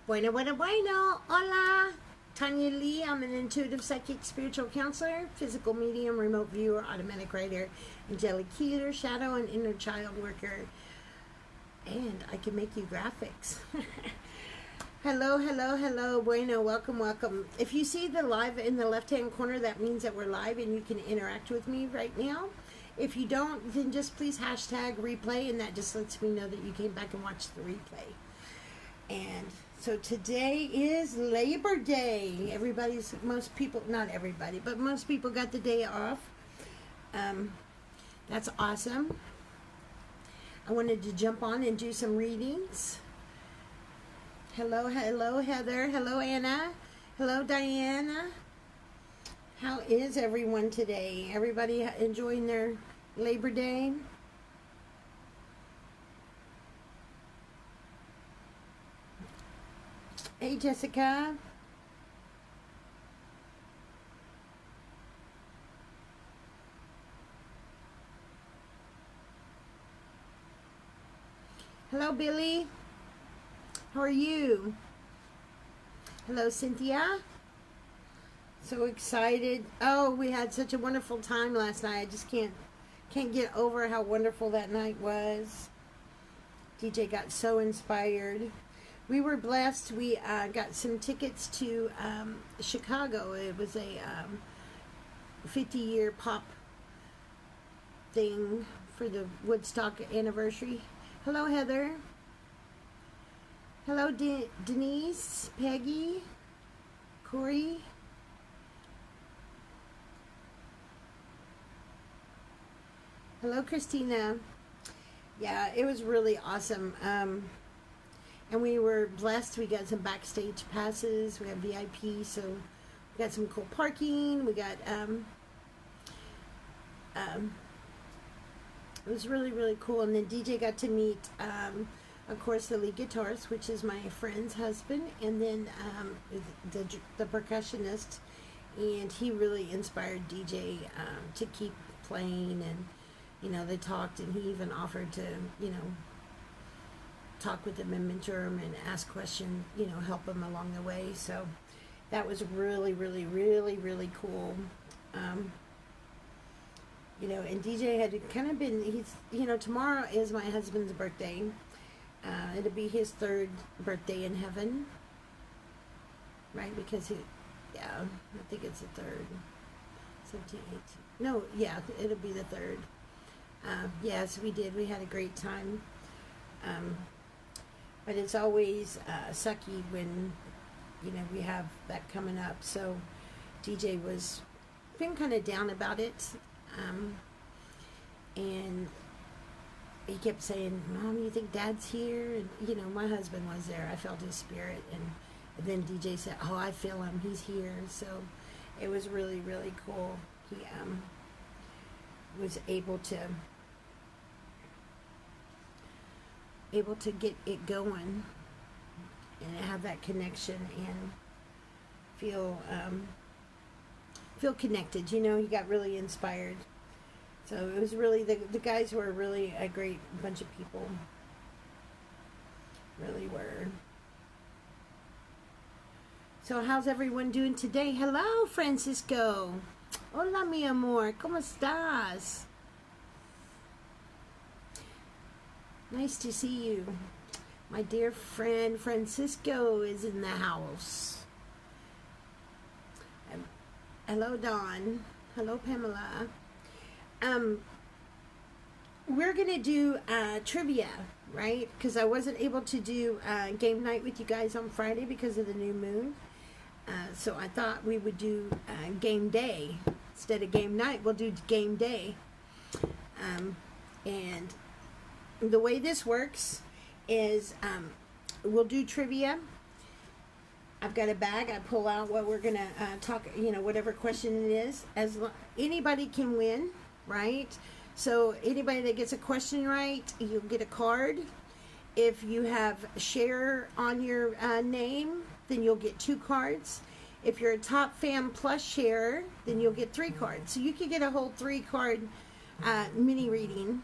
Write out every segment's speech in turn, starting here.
Bueno, bueno, bueno. Hola. Tanya Lee. I'm an intuitive psychic spiritual counselor, physical medium, remote viewer, automatic writer, angelic healer, shadow and inner child worker. And I can make you graphics. Hello, hello, hello. Bueno, welcome, welcome. If you see the live in the left-hand corner, that means that we're live and you can interact with me right now. If you don't, then just please hashtag replay, and that just lets me know that you came back and watched the replay. And so today is Labor Day. Most people, not everybody, but most people got the day off. That's awesome. I wanted to jump on and do some readings. Hello, hello, Heather. Hello, Anna. Hello, Diana. How is everyone today? Everybody enjoying their Labor Day? Hey, Jessica. Hello, Billy. How are you? Hello, Cynthia. So excited. Oh, we had such a wonderful time last night. I just can't get over how wonderful that night was. DJ got so inspired. We were blessed. We got some tickets to Chicago. It was a 50-year pop thing for the Woodstock anniversary. Hello, Heather. Hello, Denise, Peggy, Corey. Hello, Christina. Yeah, it was really awesome. And we were blessed. We got some backstage passes. We have VIP, so we got some cool parking. We got it was really, really cool. And then DJ got to meet of course, the lead guitarist, which is my friend's husband, and then the percussionist, and he really inspired DJ to keep playing. And they talked, and he even offered to talk with him and mentor him and ask questions, help him along the way. So that was really, really, really, really cool. And DJ had kind of been, tomorrow is my husband's birthday. It'll be his third birthday in heaven, right? Because I think it's the third. 17, 18. No, yeah, it'll be the third. Yes, we did. We had a great time. But it's always sucky when, we have that coming up. So DJ was been kind of down about it. And he kept saying, Mom, you think Dad's here? And, my husband was there. I felt his spirit. And then DJ said, oh, I feel him. He's here. So it was really, really cool. He was able to get it going and have that connection and feel connected. He got really inspired. So it was really, the guys were really a great bunch of people. Really were. So how's everyone doing today? Hello, Francisco. Hola, mi amor. ¿Cómo estás? Nice to see you. My dear friend Francisco is in the house. Hello, Dawn. Hello, Pamela. We're gonna do trivia, right? Because I wasn't able to do game night with you guys on Friday because of the new moon. So I thought we would do game day instead of game night. We'll do game day. And the way this works is we'll do trivia. I've got a bag. I pull out what we're gonna talk. Whatever question it is. Anybody can win, right? So anybody that gets a question right, you'll get a card. If you have share on your name, then you'll get 2 cards. If you're a Top Fan Plus share, then you'll get 3 cards. So you can get a whole 3-card mini reading.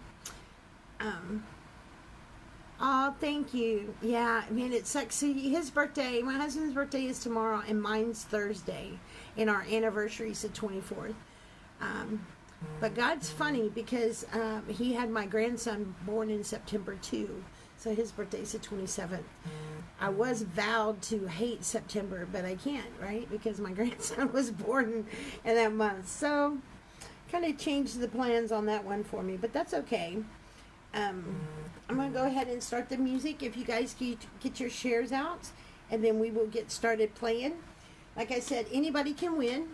Oh, thank you. Yeah, I mean, it sucks. See, his birthday, my husband's birthday is tomorrow, and mine's Thursday, and our anniversary is the 24th. But God's funny because he had my grandson born in September too, so his birthday's the 27th. I was vowed to hate September, but I can't, right? Because my grandson was born in that month. So, kind of changed the plans on that one for me, but that's okay. I'm going to go ahead and start the music if you guys get your shares out, and then we will get started playing. Like I said, anybody can win.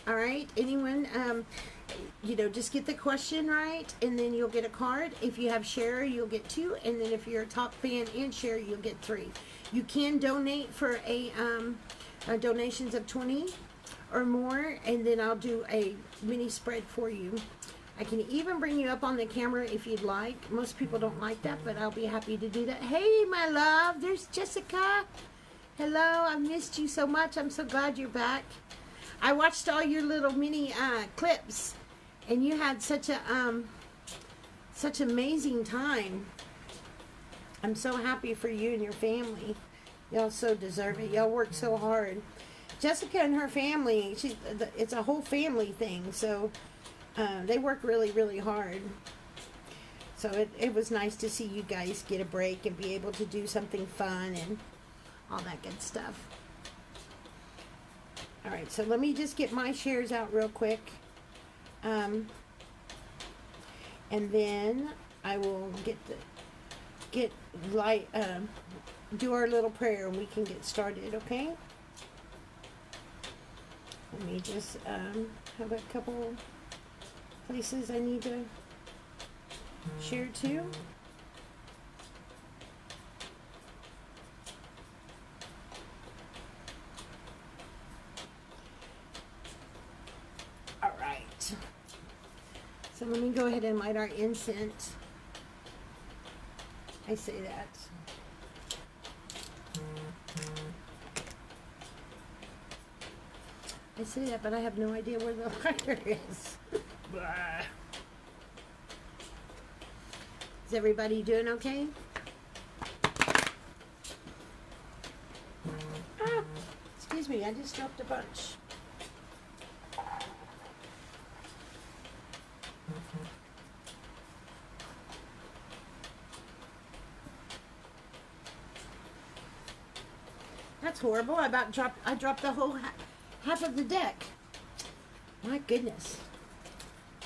All right, anyone, just get the question right, and then you'll get a card. If you have share, you'll get 2, and then if you're a top fan and share, you'll get 3. You can donate for a donations of 20 or more, and then I'll do a mini spread for you. I can even bring you up on the camera if you'd like. Most people don't like that, but I'll be happy to do that. Hey, my love, there's Jessica. Hello, I missed you so much. I'm so glad you're back. I watched all your little mini clips, and you had such amazing time. I'm so happy for you and your family. Y'all so deserve it. Y'all work so hard. Jessica and her family, it's a whole family thing, so they work really, really hard. So it was nice to see you guys get a break and be able to do something fun and all that good stuff. All right, so let me just get my shares out real quick. And then I will do our little prayer and we can get started, okay? Let me just have a couple places I need to share to. All right. So let me go ahead and light our incense. I say that. I say that, but I have no idea where the lighter is. Is everybody doing okay? Ah, excuse me, I just dropped a bunch. That's horrible. I dropped the whole half of the deck. My goodness.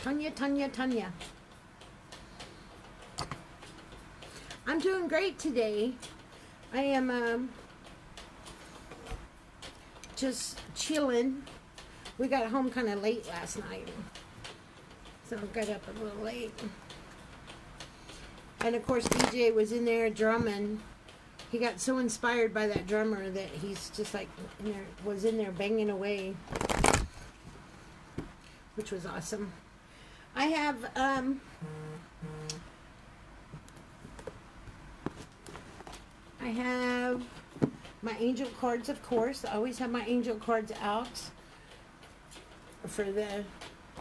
Tanya. I'm doing great today. I am just chilling. We got home kind of late last night, so I got up a little late. And of course, DJ was in there drumming. He got so inspired by that drummer that he's just like was in there banging away, which was awesome. I have my angel cards, of course. I always have my angel cards out for the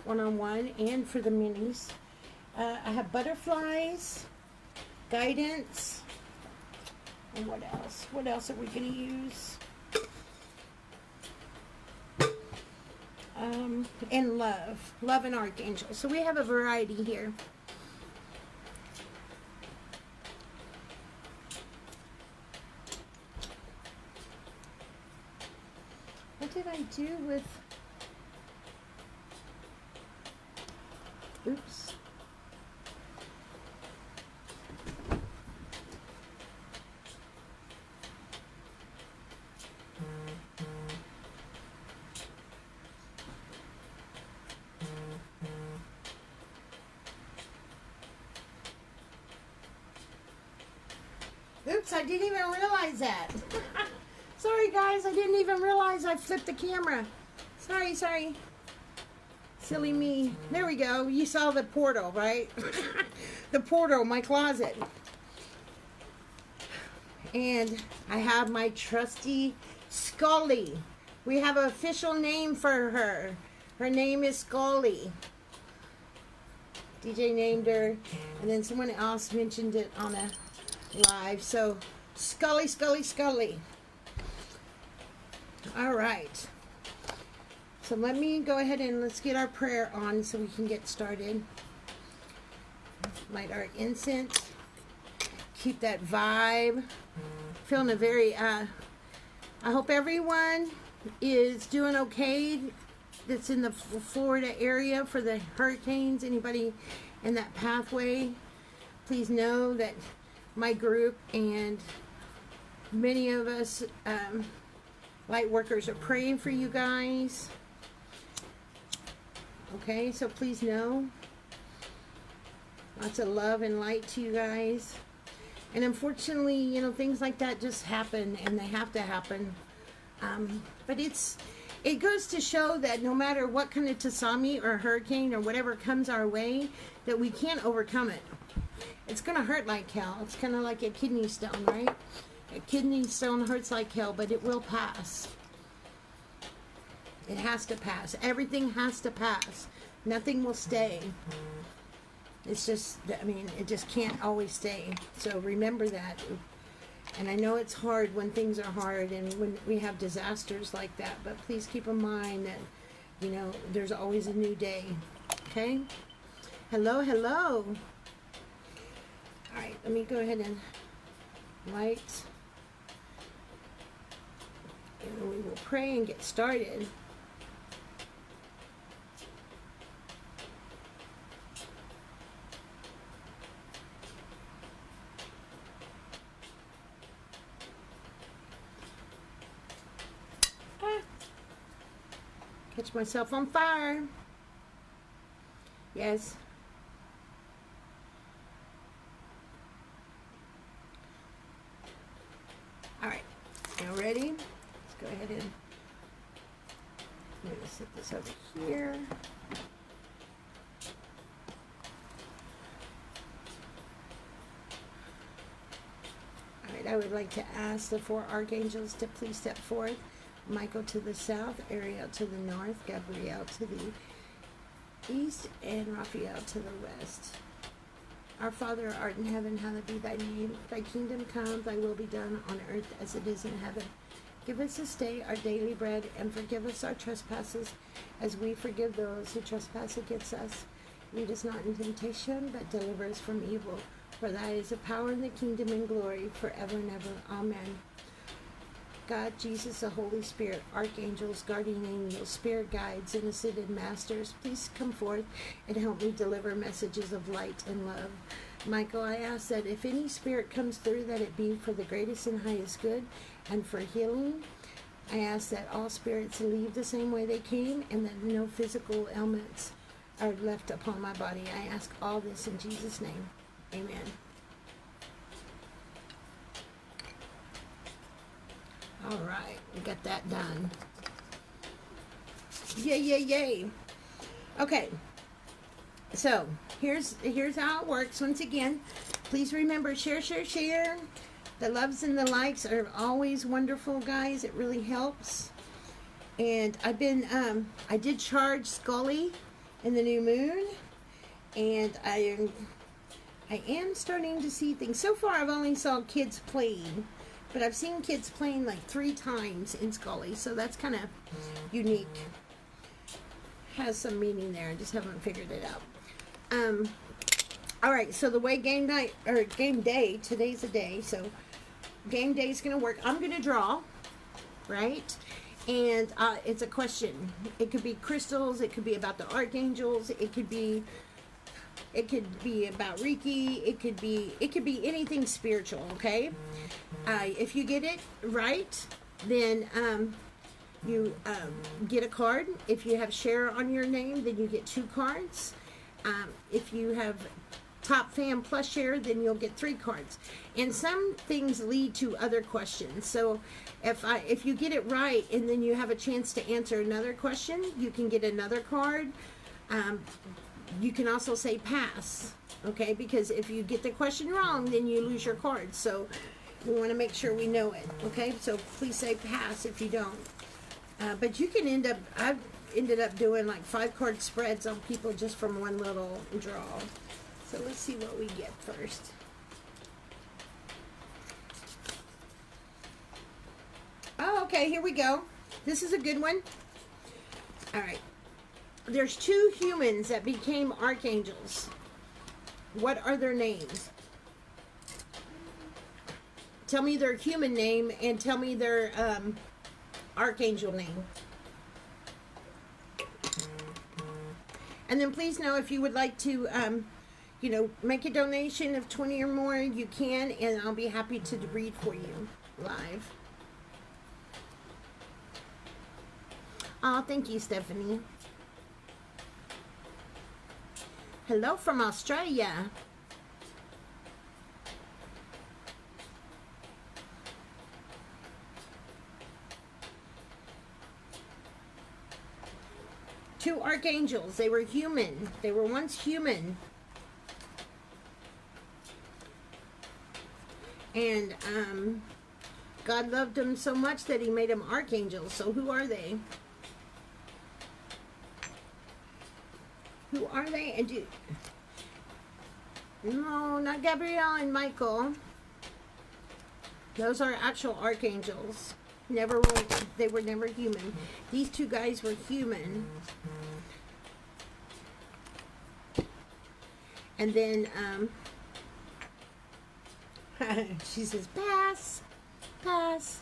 one-on-one and for the minis. I have butterflies, guidance, and what else? What else are we going to use? And love and archangel. So we have a variety here. What did I do with, oops. Oops, I didn't even realize that. Sorry guys, I didn't even realize I flipped the camera. Sorry. Silly me. There we go. You saw the portal, right? The portal, my closet. And I have my trusty Scully. We have an official name for her. Her name is Scully. DJ named her, and then someone else mentioned it on live. So, Scully, Scully, Scully. All right. So let me go ahead and let's get our prayer on so we can get started. Light our incense. Keep that vibe. Feeling a very, I hope everyone is doing okay that's in the Florida area for the hurricanes. Anybody in that pathway, please know that my group and many of us light workers are praying for you guys. Okay, so please know. Lots of love and light to you guys. And unfortunately, you know, things like that just happen, and they have to happen. But it goes to show that no matter what kind of tsunami or hurricane or whatever comes our way, that we can't overcome it. It's going to hurt like hell. It's kind of like a kidney stone, right? A kidney stone hurts like hell, but it will pass. It has to pass. Everything has to pass. Nothing will stay. It's just, I mean, it just can't always stay. So remember that. And I know it's hard when things are hard and when we have disasters like that, but please keep in mind that, you know, there's always a new day. Okay? Hello, hello. All right, let me go ahead and light. And we will pray and get started. Catch myself on fire. Yes. All right. Now ready? Let's go ahead and I'm going to set this over here. All right. I would like to ask the 4 archangels to please step forth. Michael to the south, Ariel to the north, Gabriel to the east, and Raphael to the west. Our Father, art in heaven, hallowed be thy name. Thy kingdom come, thy will be done on earth as it is in heaven. Give us this day our daily bread, and forgive us our trespasses, as we forgive those who trespass against us. Lead us not in temptation, but deliver us from evil. For thy is the power and the kingdom and glory forever and ever. Amen. God, Jesus, the Holy Spirit, archangels, guardian angels, spirit guides, and ascended masters, please come forth and help me deliver messages of light and love. Michael, I ask that if any spirit comes through, that it be for the greatest and highest good and for healing. I ask that all spirits leave the same way they came and that no physical ailments are left upon my body. I ask all this in Jesus' name. Amen. All right, we got that done. Yay, yay, yay. Okay, so here's how it works. Once again, please remember, share, share, share. The loves and the likes are always wonderful, guys. It really helps. And I've been, I did charge Scully in the new moon, and I am starting to see things. So far, I've only saw kids playing. But I've seen kids playing like 3 times in Scully, so that's kind of unique. Has some meaning there. I just haven't figured it out. All right, so the way game night or game day, today's the day. So game day is going to work. I'm going to draw, right? And it's a question. It could be crystals. It could be about the archangels. It could be about Reiki. It could be anything spiritual. Okay. If you get it right, then you get a card. If you have share on your name, then you get 2 cards. If you have top fan plus share, then you'll get 3 cards. And some things lead to other questions. So if you get it right and then you have a chance to answer another question, you can get another card. You can also say pass, okay? Because if you get the question wrong, then you lose your card. So we want to make sure we know it, okay? So please say pass if you don't. But you can I've ended up doing like 5-card spreads on people just from one little draw. So let's see what we get first. Okay, here we go. This is a good one. All right. There's 2 humans that became archangels. What are their names? Tell me their human name and tell me their archangel name. And then please know if you would like to, make a donation of 20 or more, you can, and I'll be happy to read for you live. Oh, thank you, Stephanie. Hello from Australia. Two archangels. They were human. They were once human. And God loved them so much that he made them archangels. So who are they? Who are they? And no, not Gabrielle and Michael. Those are actual archangels. They were never human. These 2 guys were human. And then she says, pass, pass.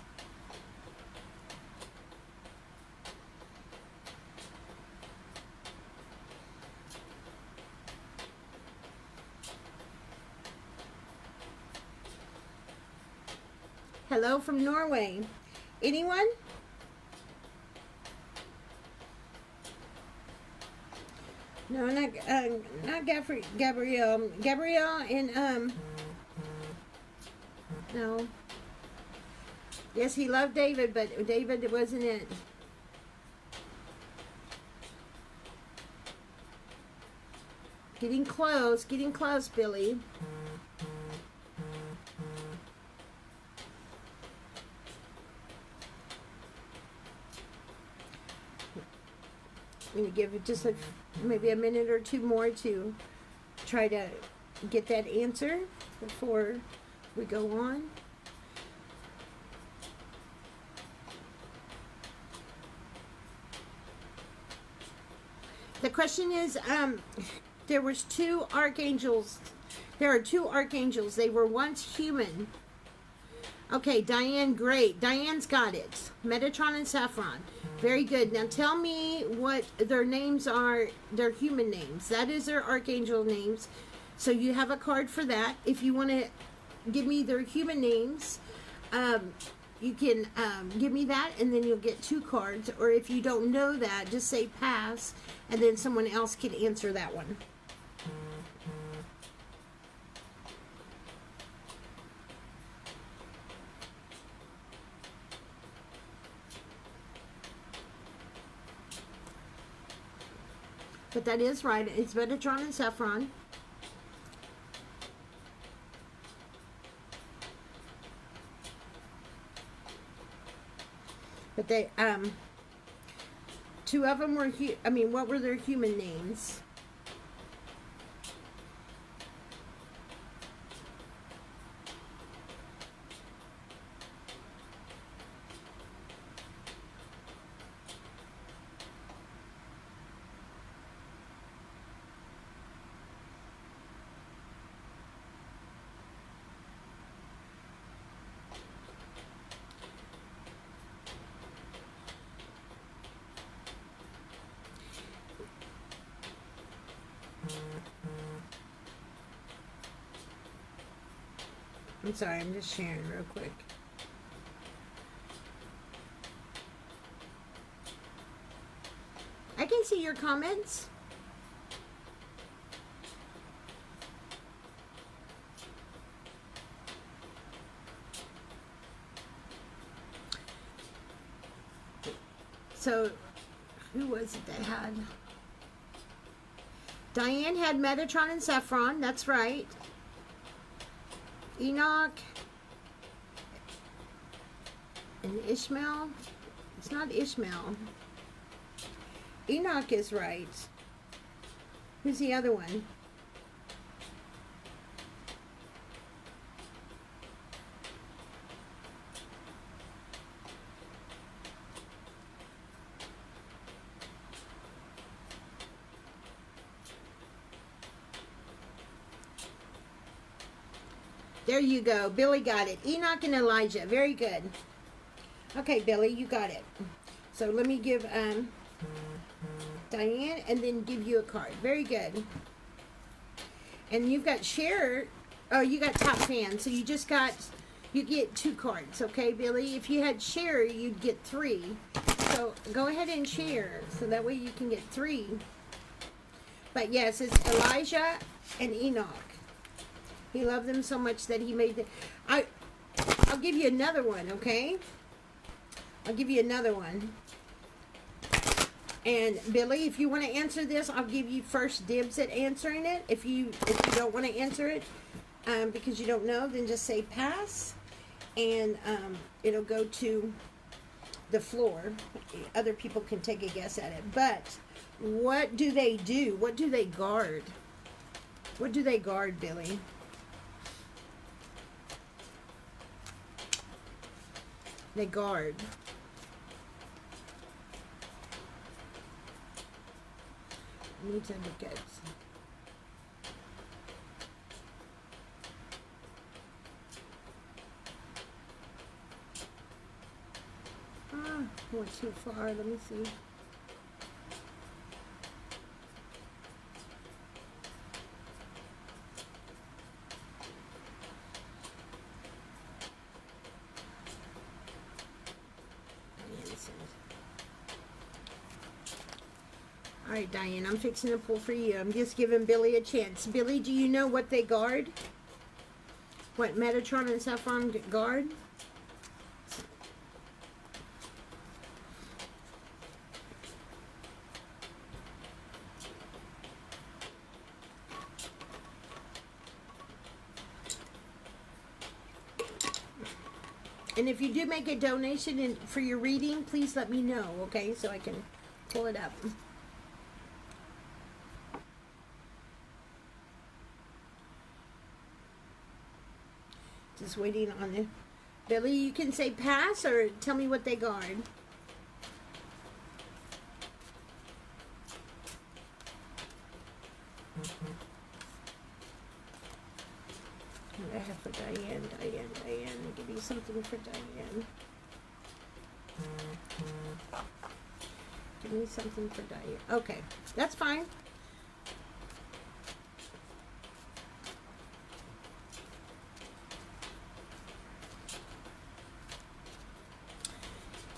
Hello from Norway. Anyone? No, not Gabrielle. Gabrielle and no. Yes, he loved David, but David wasn't it. Getting close, Billy. I'm going to give it just maybe a minute or 2 more to try to get that answer before we go on. The question is, there was 2 archangels. There are 2 archangels. They were once human. Okay, Diane, great. Diane's got it. Metatron and Saffron. Very good. Now tell me what their names are, their human names. That is their archangel names. So you have a card for that. If you want to give me their human names, you can give me that and then you'll get 2 cards. Or if you don't know that, just say pass and then someone else can answer that one. But that is right. It's Metatron and Saffron. But they, 2 of them were, what were their human names? I'm sorry, I'm just sharing real quick. I can see your comments. So, who was it that had? Diane had Metatron and Saffron, that's right. Enoch and Ishmael. It's not Ishmael. Enoch is right. Who's the other one? There you go. Billy got it. Enoch and Elijah. Very good. Okay, Billy, you got it. So let me give Diane and then give you a card. Very good. And you've got share. Oh, you got top fan. So you just got, you get 2 cards. Okay, Billy? If you had share, you'd get 3. So go ahead and share. So that way you can get 3. But yes, it's Elijah and Enoch. He loved them so much that he made the... I'll give you another one, okay? I'll give you another one. And Billy, if you want to answer this, I'll give you first dibs at answering it. If you don't want to answer it because you don't know, then just say pass. And it'll go to the floor. Other people can take a guess at it. But what do they do? What do they guard? What do they guard, Billy? They guard. I need to look at. Went too far. Let me see. All right, Diane, I'm fixing to pull for you. I'm just giving Billy a chance. Billy, do you know what they guard? What Metatron and Saffron guard? And if you do make a donation for your reading, please let me know, okay? So I can pull it up. Just waiting on it. Billy, you can say pass or tell me what they guard. What do I have for Diane? Diane. Give me something for Diane. Give me something for Diane. Okay, that's fine.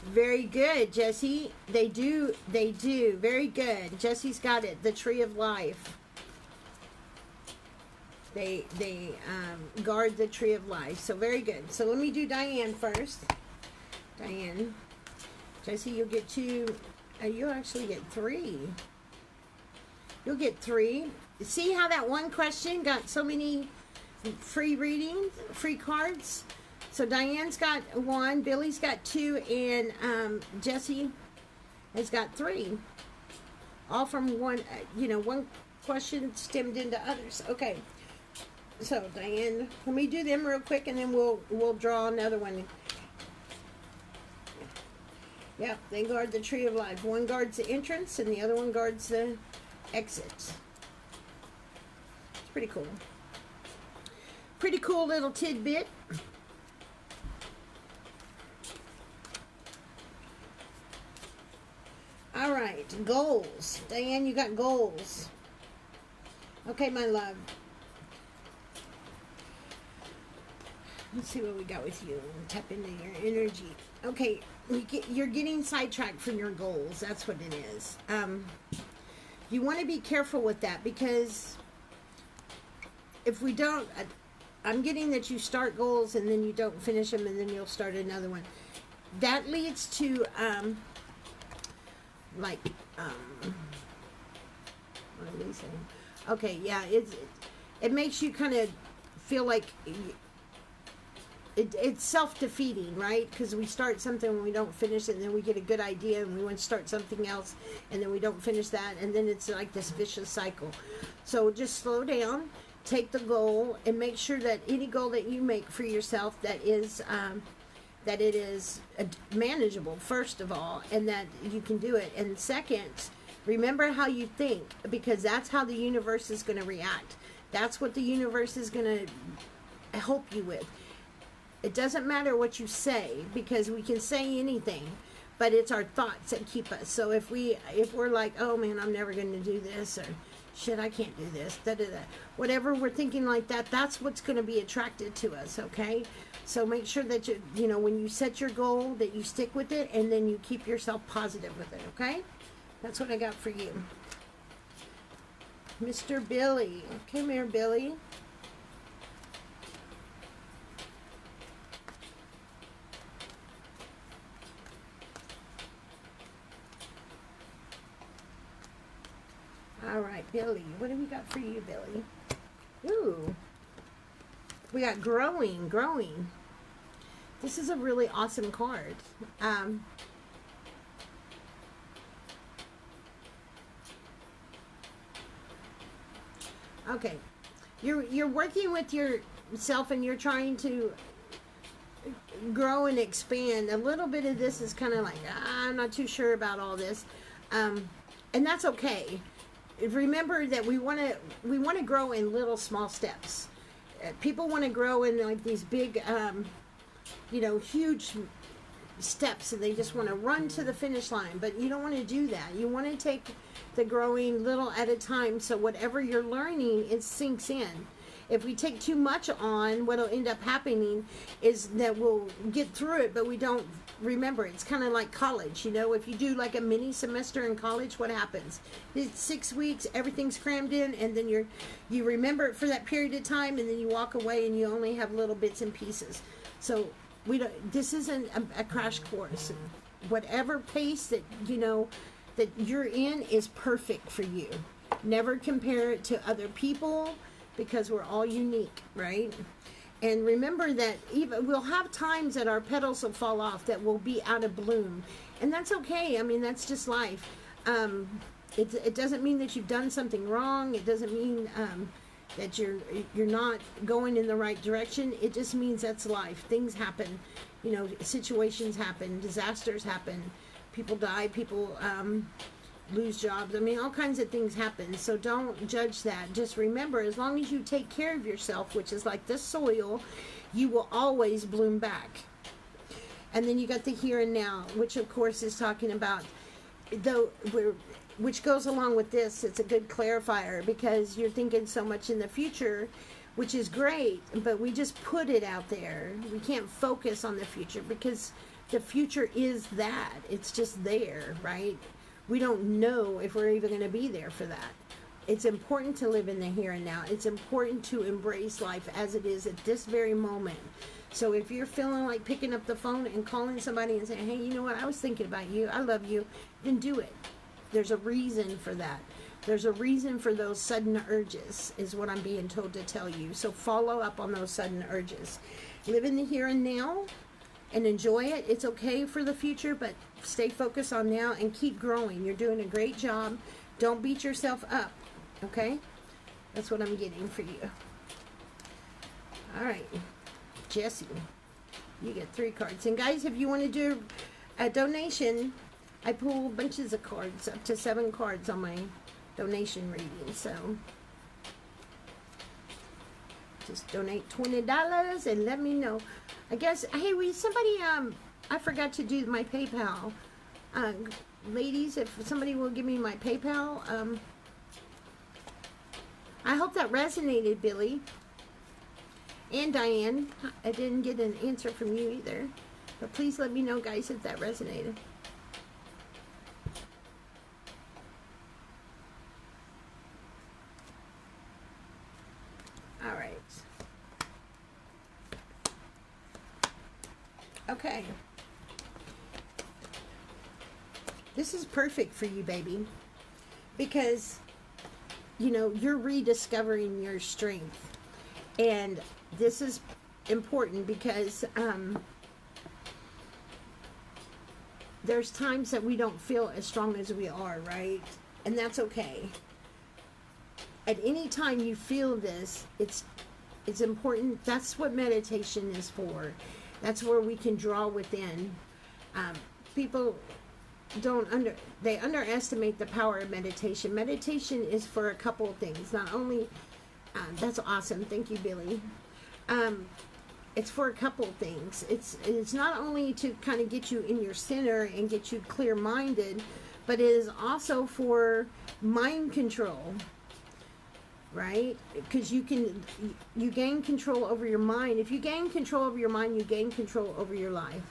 Very good, Jesse. They do. Very good. Jesse's got it. The Tree of Life. They guard the Tree of Life. So very good. So let me do Diane first. Diane. Jesse, you'll get 2. You'll actually get 3. You'll get 3. See how that one question got so many free readings, free cards? So Diane's got 1, Billy's got 2, and Jesse has got 3. All from one, one question stemmed into others. Okay. So Diane, let me do them real quick, and then we'll draw another one. Yep, they guard the Tree of Life. One guards the entrance, and the other one guards the exits. It's pretty cool. Pretty cool little tidbit. All right, goals. Diane, you got goals. Okay, my love. Let's see what we got with you. Tap into your energy. Okay, you're getting sidetracked from your goals. That's what it is. You want to be careful with that, because if we don't, I'm getting that you start goals and then you don't finish them, and then you'll start another one. That leads to what are we saying? Okay, yeah, it makes you kind of feel like it's self-defeating, right? Because we start something and we don't finish it, and then we get a good idea and we want to start something else, and then we don't finish that, and then it's like this vicious cycle. So just slow down, take the goal, and make sure that any goal that you make for yourself that it is manageable, first of all, and that you can do it. And second, remember how you think, because that's how the universe is going to react. That's what the universe is going to help you with. It doesn't matter what you say, because we can say anything, but it's our thoughts that keep us. So if we're like, oh man, I'm never going to do this, or shit, I can't do this, da da da, whatever we're thinking like that, that's what's going to be attracted to us. Okay, so make sure that you know, when you set your goal, that you stick with it, and then you keep yourself positive with it. Okay, that's what I got for you, Mr. Billy. Come here, Billy. All right, Billy. What do we got for you, Billy? Ooh. We got growing. This is a really awesome card. Okay. You're working with yourself, and you're trying to grow and expand. A little bit of this is kind of like, I'm not too sure about all this. And that's okay. Remember that we want to grow in little small steps. People want to grow in like these big, you know, huge steps, and they just want to run to the finish line. But you don't want to do that. You want to take the growing little at a time, so whatever you're learning, it sinks in. If we take too much on, what'll end up happening is that we'll get through it, but we don't remember. It's kind of like college, you know. If you do like a mini semester in college, what happens? It's 6 weeks, everything's crammed in, and then you remember it for that period of time, and then you walk away and you only have little bits and pieces. So this isn't a crash course. Whatever pace that you know that you're in is perfect for you. Never compare it to other people, because we're all unique, right? And remember that even we'll have times that our petals will fall off, that will be out of bloom, and that's okay. I mean, that's just life. It doesn't mean that you've done something wrong. It doesn't mean that you're not going in the right direction. It just means that's life. Things happen, you know, situations happen, disasters happen, people die, people lose jobs. I mean, all kinds of things happen. So don't judge that. Just remember, as long as you take care of yourself, which is like this soil, you will always bloom back. And then you got the here and now, which of course is talking about, which goes along with this. It's a good clarifier, because you're thinking so much in the future, which is great, but we just put it out there. We can't focus on the future, because the future is that. It's just there, right? We don't know if we're even going to be there for that. It's important to live in the here and now. It's important to embrace life as it is at this very moment. So if you're feeling like picking up the phone and calling somebody and saying, hey, you know what, I was thinking about you, I love you, then do it. There's a reason for that. There's a reason for those sudden urges, is what I'm being told to tell you. So follow up on those sudden urges. Live in the here and now and enjoy it. It's okay for the future, but stay focused on now and keep growing. You're doing a great job. Don't beat yourself up, okay? That's what I'm getting for you. All right, Jesse, you get 3 cards. And guys, if you want to do a donation, I pull bunches of cards, up to 7 cards on my donation reading. So just donate $20 and let me know. I guess, hey, somebody, I forgot to do my PayPal. Ladies, if somebody will give me my PayPal, I hope that resonated, Billy. And Diane, I didn't get an answer from you either. But please let me know, guys, if that resonated. All right. Okay. This is perfect for you, baby, because, you know, you're rediscovering your strength. And this is important because there's times that we don't feel as strong as we are, right? And that's okay. At any time you feel this, it's important. That's what meditation is for. That's where we can draw within. People they underestimate the power of meditation. Meditation is for a couple of things. Not only, that's awesome. Thank you, Billy. It's for a couple of things. It's not only to kind of get you in your center and get you clear-minded, but it is also for mind control, right? Because you gain control over your mind. If you gain control over your mind, you gain control over your life,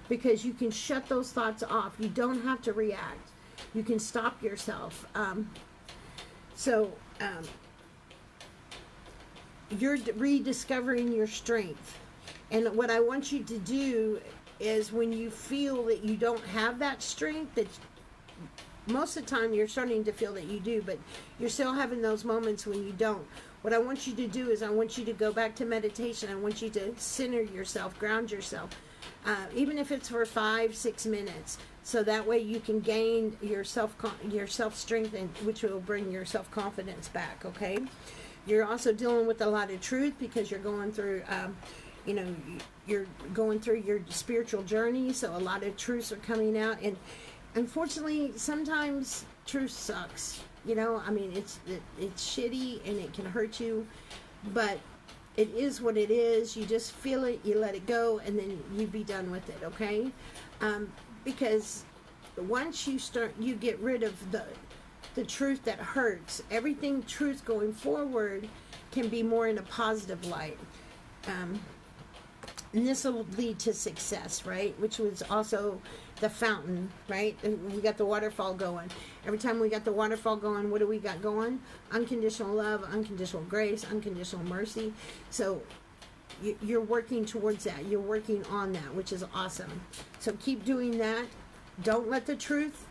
because you can shut those thoughts off. You don't have to react. You can stop yourself. You're rediscovering your strength. And what I want you to do is, when you feel that you don't have that strength, that most of the time you're starting to feel that you do, but you're still having those moments when you don't. What I want you to do is, I want you to go back to meditation. I want you to center yourself, ground yourself, even if it's for 5-6 minutes. So that way you can gain your self strength, and which will bring your self-confidence back, okay? You're also dealing with a lot of truth, because you're going through, you're going through your spiritual journey, so a lot of truths are coming out. And unfortunately, sometimes truth sucks. I mean, it's shitty and it can hurt you, but it is what it is. You just feel it, you let it go, and then you be done with it, okay? Because once you get rid of the truth that hurts, everything truth going forward can be more in a positive light. And this will lead to success, right? Which was also the fountain, right? We got the waterfall going. Every time we got the waterfall going, what do we got going? Unconditional love, unconditional grace, unconditional mercy. So you're working towards that. You're working on that, which is awesome. So keep doing that. Don't let the truth,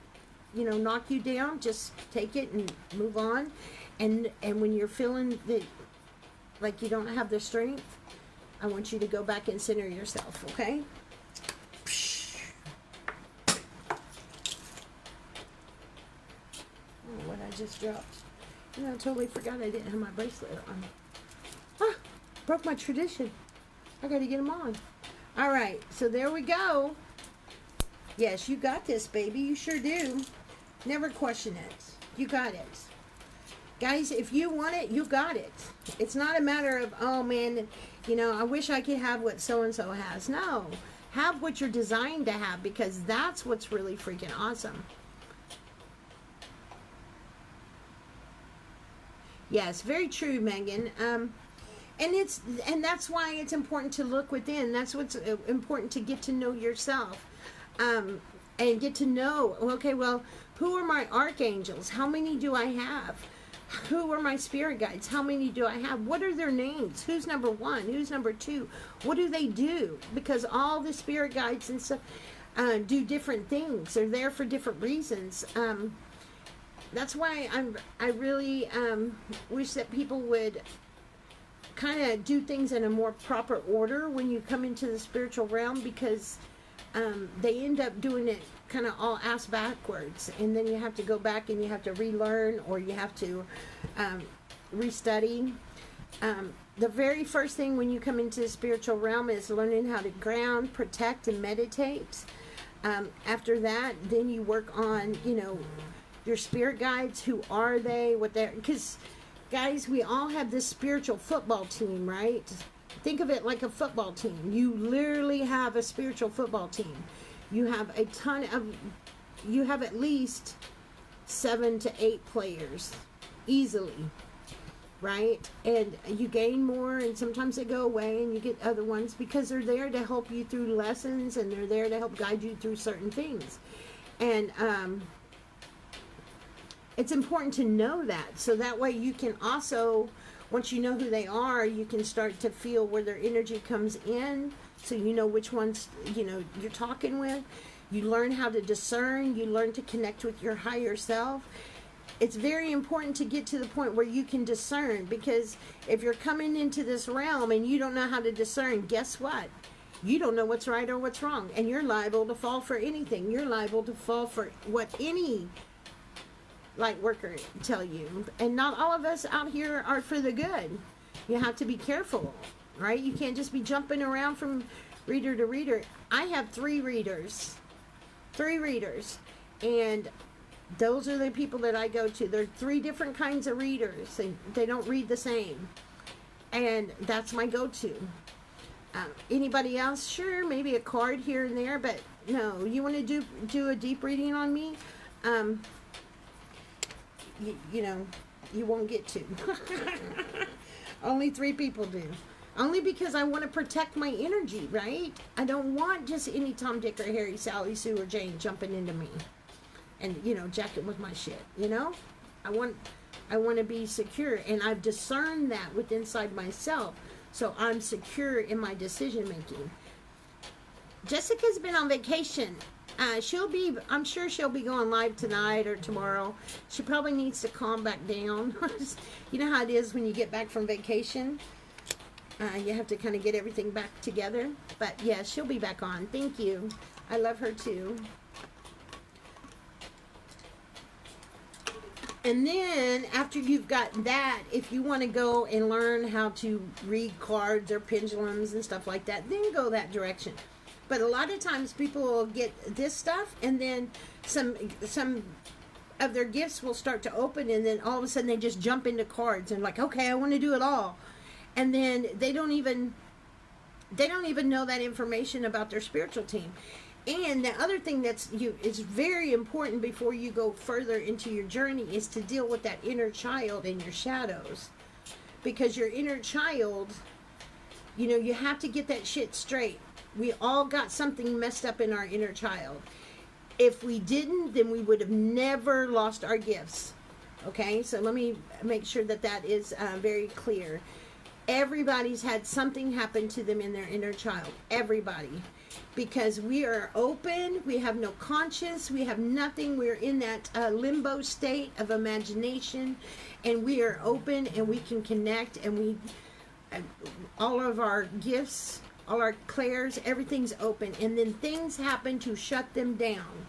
knock you down. Just take it and move on. And when you're feeling that, like you don't have the strength, I want you to go back and center yourself, okay? Oh, what I just dropped. I totally forgot I didn't have my bracelet on. Ah, broke my tradition. I got to get them on. All right, so there we go. Yes, you got this, baby. You sure do. Never question it. You got it. Guys, if you want it, you got it. It's not a matter of, oh man, I wish I could have what so-and-so has. No, have what you're designed to have, because that's what's really freaking awesome. Yes, very true, Megan. And that's why it's important to look within. That's what's important, to get to know yourself. And get to know, okay, well, who are my archangels? How many do I have? Who are my spirit guides? How many do I have? What are their names? Who's number 1? Who's number 2? What do they do? Because all the spirit guides and stuff do different things. They're there for different reasons. That's why I really wish that people would kind of do things in a more proper order when you come into the spiritual realm, because they end up doing it kind of all ass backwards, and then you have to go back and you have to relearn, or you have to restudy. The very first thing when you come into the spiritual realm is learning how to ground, protect, and meditate. After that, then you work on, your spirit guides. Who are they? What they're, because guys, we all have this spiritual football team, right? Think of it like a football team. You literally have a spiritual football team. You have you have at least 7 to 8 players, easily, right? And you gain more, and sometimes they go away, and you get other ones, because they're there to help you through lessons, and they're there to help guide you through certain things. And it's important to know that, so that way you can also, once you know who they are, you can start to feel where their energy comes in, so you know which ones, you're talking with. You learn how to discern. You learn to connect with your higher self. It's very important to get to the point where you can discern, because if you're coming into this realm and you don't know how to discern, guess what? You don't know what's right or what's wrong, and you're liable to fall for anything. You're liable to fall for what any light worker tell you. And not all of us out here are for the good. You have to be careful, right? You can't just be jumping around from reader to reader. I have 3 readers. 3 readers. And those are the people that I go to. There are 3 different kinds of readers. They don't read the same. And that's my go-to. Anybody else? Sure, maybe a card here and there, but no. You want to do a deep reading on me? You know, you won't get to. Only 3 people do. Only because I want to protect my energy, right? I don't want just any Tom, Dick, or Harry, Sally, Sue, or Jane jumping into me and, you know, jacking with my shit, you know? I want to be secure, and I've discerned that within inside myself, so I'm secure in my decision making. Jessica's been on vacation. I'm sure she'll be going live tonight or tomorrow. She probably needs to calm back down. You know how it is when you get back from vacation? You have to kind of get everything back together. But yeah, she'll be back on. Thank you. I love her too. And then after you've got that, if you want to go and learn how to read cards or pendulums and stuff like that, then go that direction. But a lot of times people will get this stuff, and then some of their gifts will start to open, and then all of a sudden they just jump into cards and like, okay, I want to do it all. And then they don't even know that information about their spiritual team. And the other thing is very important before you go further into your journey is to deal with that inner child and your shadows. Because your inner child, you know, you have to get that shit straight. We all got something messed up in our inner child. If we didn't, then we would have never lost our gifts. Okay, so let me make sure that is very clear. Everybody's had something happen to them in their inner child. Everybody. Because we are open, we have no conscience, we have nothing. We're in that limbo state of imagination, and we are open, and we can connect, and all of our gifts, all our clairs, everything's open, and then things happen to shut them down.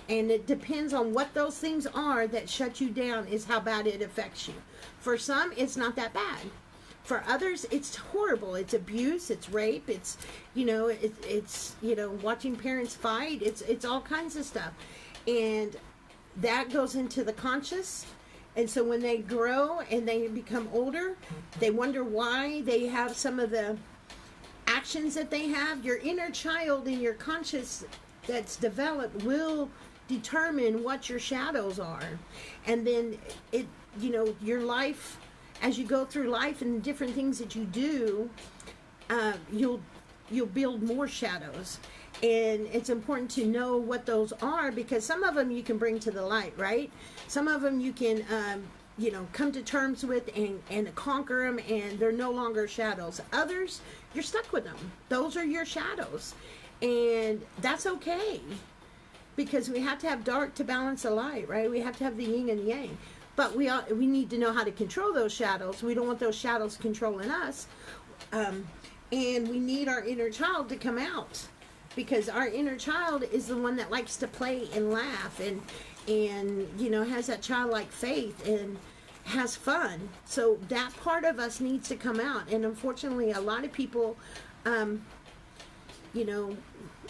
And it depends on what those things are that shut you down is how bad it affects you. For some, it's not that bad. For others, it's horrible. It's abuse, it's rape, it's, you know, it's you know, watching parents fight, it's all kinds of stuff. And that goes into the conscious. And so when they grow and they become older, they wonder why they have some of the actions that they have. Your inner child and your conscious that's developed will determine what your shadows are. And then it, you know, your life, as you go through life and different things that you do, you'll build more shadows. And it's important to know what those are, because some of them you can bring to the light, right? Some of them you can, you know, come to terms with and conquer them, and they're no longer shadows. Others, you're stuck with them. Those are your shadows. And that's okay, because we have to have dark to balance the light, right? We have to have the yin and the yang. But we need to know how to control those shadows. We don't want those shadows controlling us. And we need our inner child to come out, because our inner child is the one that likes to play and laugh and you know, has that childlike faith and has fun. So that part of us needs to come out. And unfortunately, a lot of people, you know,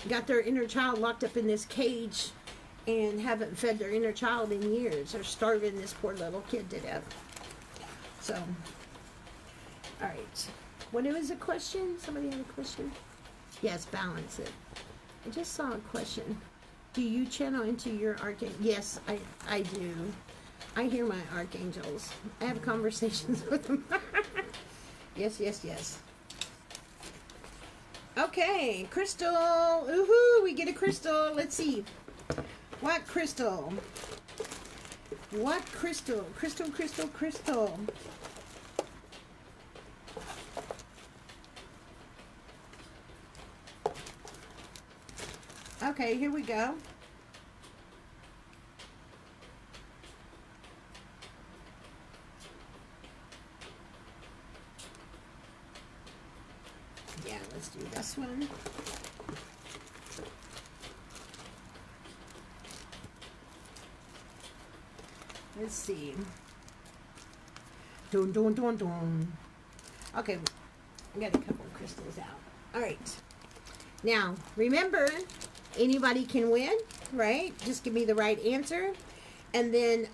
got their inner child locked up in this cage and haven't fed their inner child in years. They're starving this poor little kid to death. So, all right. What was the question? Somebody had a question? Yes, balance it. I just saw a question. Do you channel into your archangel? Yes, I do. I hear my archangels. I have conversations with them. Yes, yes, yes. Okay, crystal. Woohoo, we get a crystal. Let's see. What crystal? What crystal? Crystal, crystal, crystal. Okay, here we go. Yeah, let's do this one. Let's see. Dun, dun, dun, dun. Okay, I got a couple of crystals out. All right. Now, remember, anybody can win, right? Just give me the right answer. And then,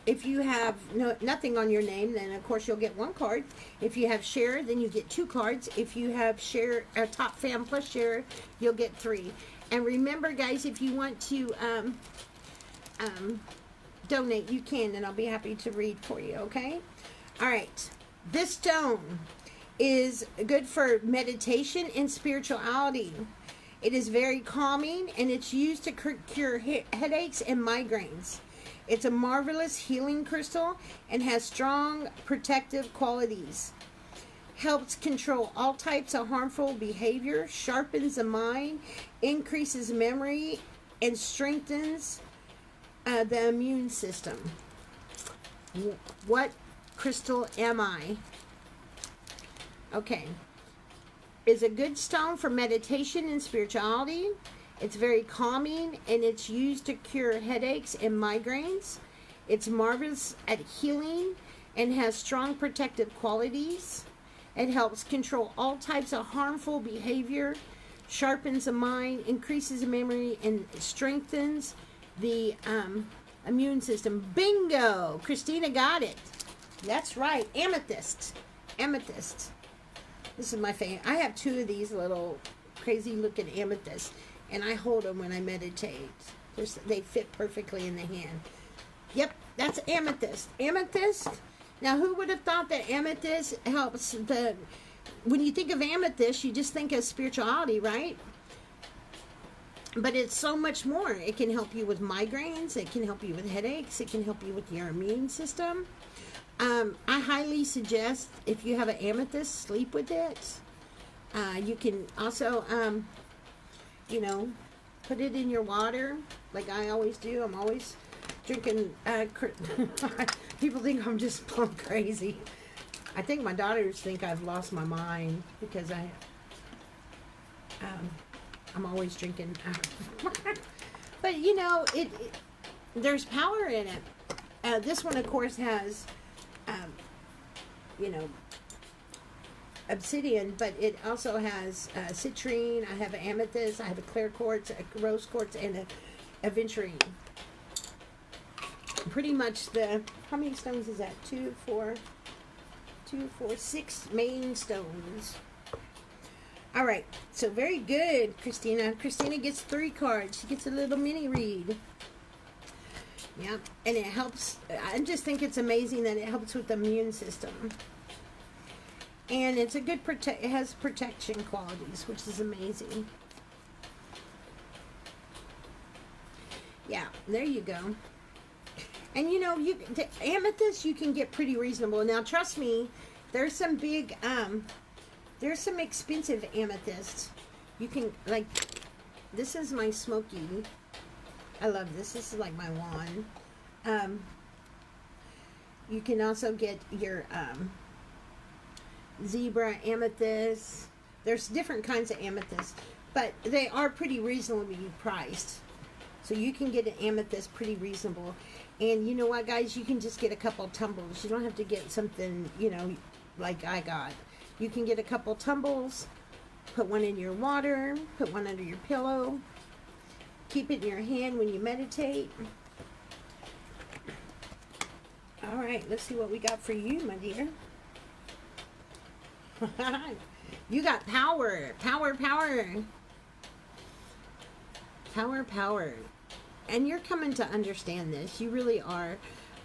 If you have nothing on your name, then of course you'll get 1 card. If you have share, then you get 2 cards. If you have share, top fan plus share, you'll get 3. And remember, guys, if you want to donate, you can, and I'll be happy to read for you, okay? All right. This stone is good for meditation and spirituality. It is very calming, and it's used to cure headaches and migraines. It's a marvelous healing crystal and has strong protective qualities. Helps control all types of harmful behavior, sharpens the mind, increases memory, and strengthens the immune system. What crystal am I? Okay. Is a good stone for meditation and spirituality. It's very calming, and it's used to cure headaches and migraines. It's marvelous at healing and has strong protective qualities. It helps control all types of harmful behavior, sharpens the mind, increases memory, and strengthens the immune system. Bingo! Christina got it. That's right. Amethyst. Amethyst. This is my favorite. I have 2 of these little crazy looking amethysts, and I hold them when I meditate. They fit perfectly in the hand. Yep, that's amethyst. Amethyst. Now, who would have thought that amethyst helps when you think of amethyst, you just think of spirituality, right? But it's so much more. It can help you with migraines. It can help you with headaches. It can help you with your immune system. I highly suggest, if you have an amethyst, sleep with it. You can also, put it in your water, like I always do. I'm always drinking. People think I'm just plumb crazy. I think my daughters think I've lost my mind because I'm always drinking. But there's power in it. This one, of course, has obsidian, but it also has citrine. I have an amethyst. I have a clear quartz, a rose quartz, and a aventurine. Pretty much how many stones is that? 2, 4, 6 main stones. All right, so very good, Christina. Christina gets 3 cards. She gets a little mini read. Yeah, and it helps. I just think it's amazing that it helps with the immune system. And it's a good it has protection qualities, which is amazing. Yeah, there you go. And the amethyst you can get pretty reasonable. Now, trust me, there's some big there's some expensive amethysts. You can, like, this is my smoky. I love this. This is like my wand. You can also get your zebra amethyst. There's different kinds of amethyst, but they are pretty reasonably priced. So you can get an amethyst pretty reasonable. And you know what, guys? You can just get a couple tumbles. You don't have to get something, like I got. You can get a couple tumbles, put one in your water, put one under your pillow. Keep it in your hand when you meditate. All right, let's see what we got for you, my dear. You got power, power, power. Power, power. And you're coming to understand this. You really are.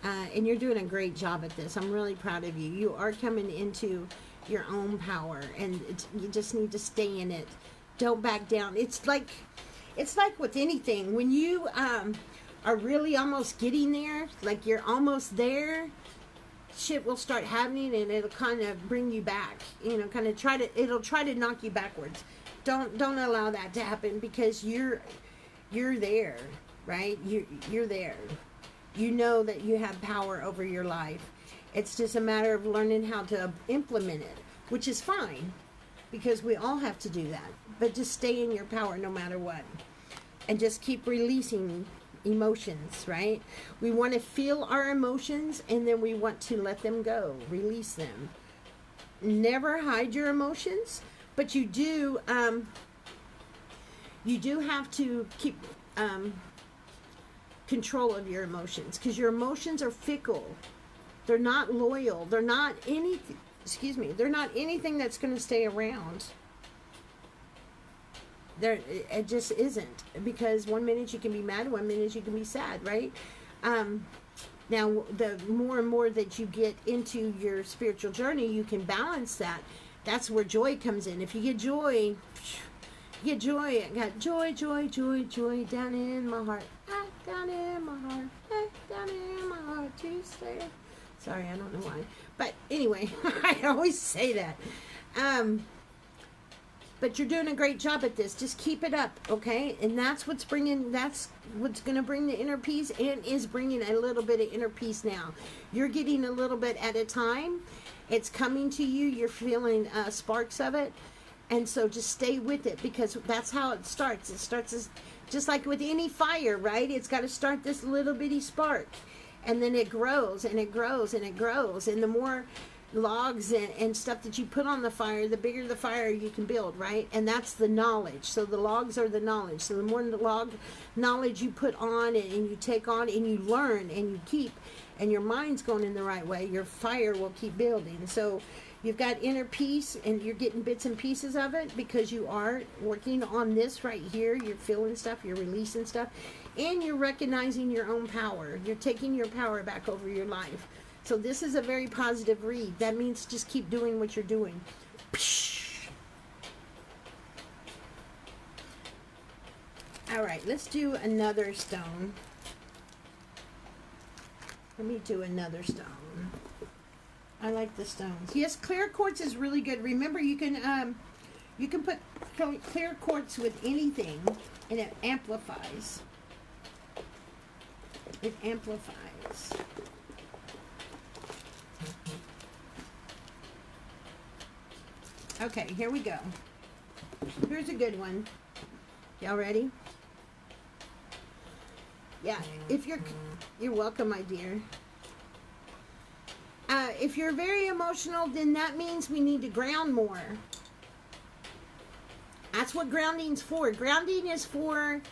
And you're doing a great job at this. I'm really proud of you. You are coming into your own power. And you just need to stay in it. Don't back down. It's like with anything. When you are really almost getting there, like you're almost there, shit will start happening and it'll kind of bring you back. Kind of it'll try to knock you backwards. Don't allow that to happen, because you're there, right? You're there. You know that you have power over your life. It's just a matter of learning how to implement it, which is fine, because we all have to do that. But just stay in your power no matter what. And just keep releasing emotions, right? We want to feel our emotions, and then we want to let them go, release them. Never hide your emotions, but you do have to keep control of your emotions, because your emotions are fickle. They're not loyal. They're not anything. Excuse me. They're not anything that's going to stay around. It just isn't, because one minute you can be mad, one minute you can be sad, right? Now, the more and more that you get into your spiritual journey, you can balance that. That's where joy comes in. If you get joy, I got joy, joy, joy, joy down in my heart. Down in my heart. Down in my heart to stay. Sorry, I don't know why. But anyway, I always say that. But you're doing a great job at this. Just keep it up, okay? And that's what's going to bring the inner peace, and is bringing a little bit of inner peace now. You're getting a little bit at a time. It's coming to you. You're feeling sparks of it. And so just stay with it, because that's how it starts. It starts as, just like with any fire, right? It's got to start this little bitty spark. And then it grows, and it grows, and it grows. And the more logs and stuff that you put on the fire, the bigger the fire you can build, right? And that's the knowledge. So the logs are the knowledge. So the more knowledge you put on, and you take on, and you learn, and you keep, and your mind's going in the right way, your fire will keep building. So you've got inner peace, and you're getting bits and pieces of it, because you are working on this right here. You're feeling stuff, you're releasing stuff, and you're recognizing your own power. You're taking your power back over your life. So this is a very positive read. That means just keep doing what you're doing. All right, let's do another stone. Let me do another stone. I like the stones. Yes, clear quartz is really good. Remember, you can put clear quartz with anything, and it amplifies. It amplifies. Okay, here we go. Here's a good one. Y'all ready? Yeah, if you're welcome, my dear. If you're very emotional, then that means we need to ground more. That's what grounding's for. Grounding is for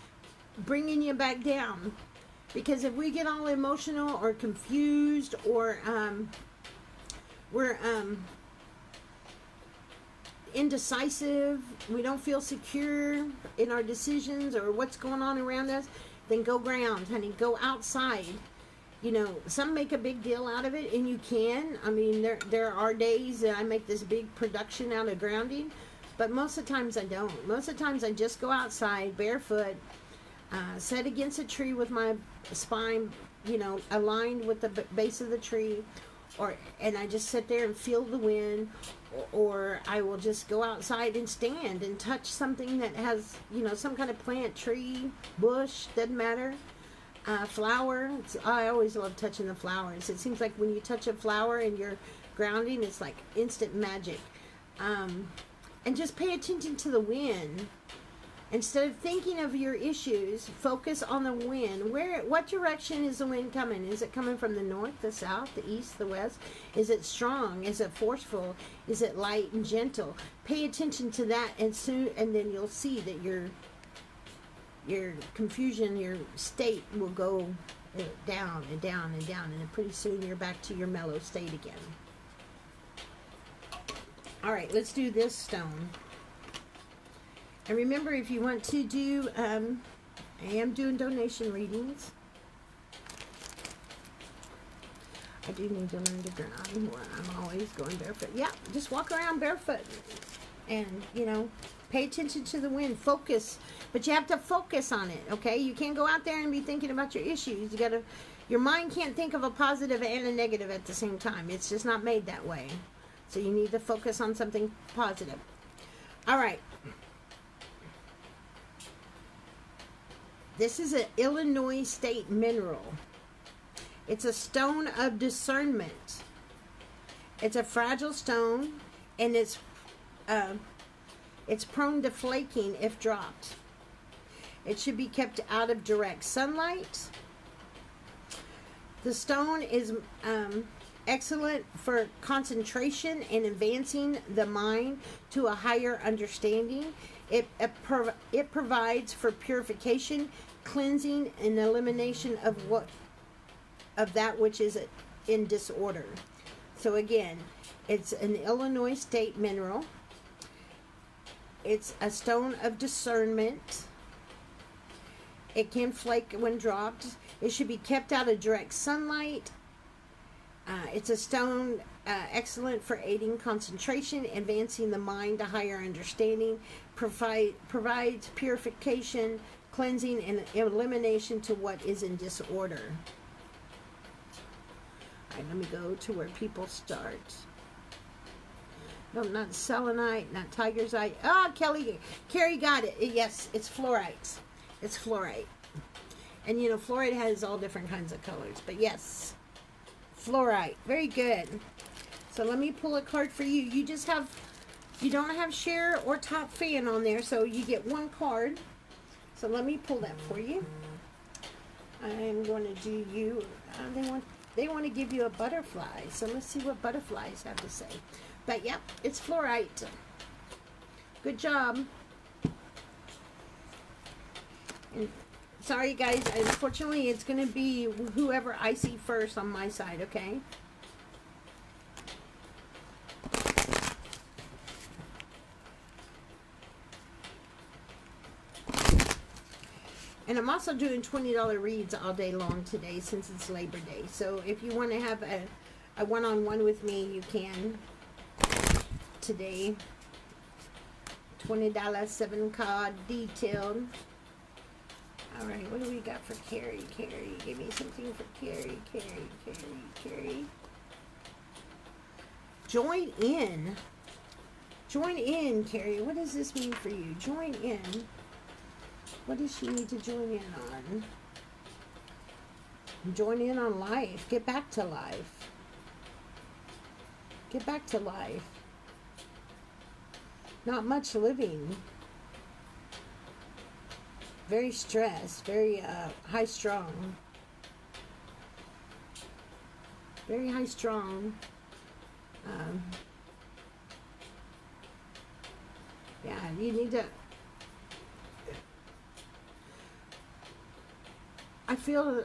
bringing you back down. Because if we get all emotional or confused, or we're indecisive, we don't feel secure in our decisions or what's going on around us, then go ground, honey. Go outside. You know, some make a big deal out of it, and you can. I mean, there are days that I make this big production out of grounding, but most of the times I don't. Most of the times I just go outside barefoot, sit against a tree with my spine, you know, aligned with the base of the tree, and I just sit there and feel the wind, or I will just go outside and stand and touch something that has, you know, some kind of plant, tree, bush, doesn't matter, flower. I always love touching the flowers. It seems like when you touch a flower and you're grounding, it's like instant magic. And just pay attention to the wind. Instead of thinking of your issues, focus on the wind. What direction is the wind coming? Is it coming from the north, the south, the east, the west? Is it strong? Is it forceful? Is it light and gentle? Pay attention to that, and then you'll see that your confusion, your state will go down and down and down, and then pretty soon you're back to your mellow state again. All right, let's do this stone. And remember, if you want to do, I am doing donation readings. I do need to learn to ground more. I'm always going barefoot. Yeah, just walk around barefoot. And, you know, pay attention to the wind. Focus. But you have to focus on it, okay? You can't go out there and be thinking about your issues. Your mind can't think of a positive and a negative at the same time. It's just not made that way. So you need to focus on something positive. All right. This is an Illinois state mineral. It's a stone of discernment. It's a fragile stone, and it's prone to flaking if dropped. It should be kept out of direct sunlight. The stone is excellent for concentration and advancing the mind to a higher understanding. It provides for purification, cleansing, and elimination of that which is in disorder. So again, it's an Illinois state mineral. It's a stone of discernment. It can flake when dropped. It should be kept out of direct sunlight. It's a stone excellent for aiding concentration, advancing the mind to higher understanding, provides purification, cleansing, and elimination to what is in disorder. All right, let me go to where people start. No, not selenite, not tiger's eye. Oh, Carrie got it. Yes, it's fluorite. It's fluorite. And you know, fluorite has all different kinds of colors. But yes, fluorite. Very good. So let me pull a card for you. You don't have share or top fan on there, so you get one card. So let me pull that for you. I'm going to do you. They want to give you a butterfly. So let's see what butterflies have to say. But yep, it's fluorite. Good job. And sorry guys, unfortunately it's going to be whoever I see first on my side, okay? And I'm also doing $20 reads all day long today since it's Labor Day. So if you want to have a one-on-one with me, you can today. $20 7 card detailed. All right, what do we got for Carrie? Carrie, give me something for Carrie. Carrie. Join in. Join in, Carrie. What does this mean for you? Join in. What does she need to join in on? Join in on life. Get back to life. Get back to life. Not much living. Very stressed. Very high strung. Very high strung. Yeah, you need to... I feel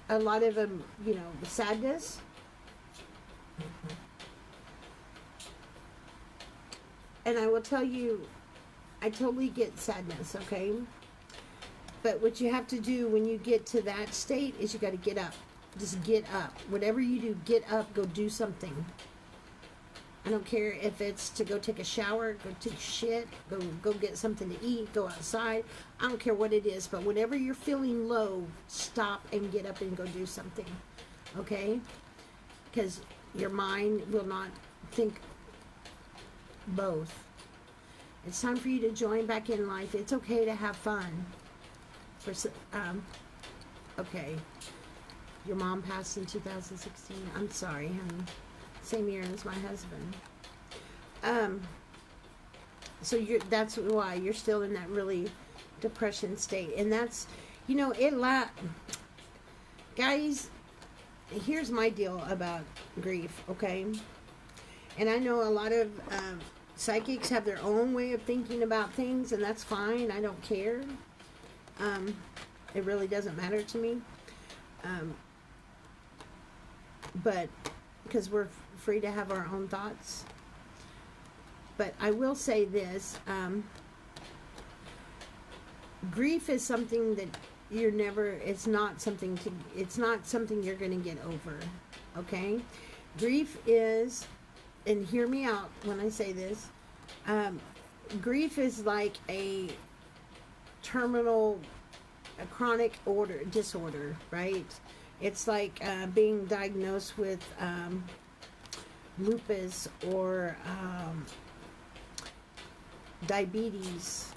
a lot of, you know, sadness. And I will tell you, I totally get sadness, okay? But what you have to do when you get to that state is you got to get up. Just get up. Whatever you do, get up, go do something. I don't care if it's to go take a shower, go take a shit, go get something to eat, go outside. I don't care what it is, but whenever you're feeling low, stop and get up and go do something, okay? Because your mind will not think both. It's time for you to join back in life. It's okay to have fun. Okay. Your mom passed in 2016. I'm sorry, honey. Same year as my husband. So that's why you're still in that really depression state. And that's, you know, guys, here's my deal about grief, okay? And I know a lot of psychics have their own way of thinking about things, and that's fine. I don't care. It really doesn't matter to me. But because we're free to have our own thoughts. But I will say this, grief is something that it's not something you're going to get over, okay? Grief is, and hear me out when I say this, grief is like a chronic disorder, right? It's like being diagnosed with lupus or diabetes,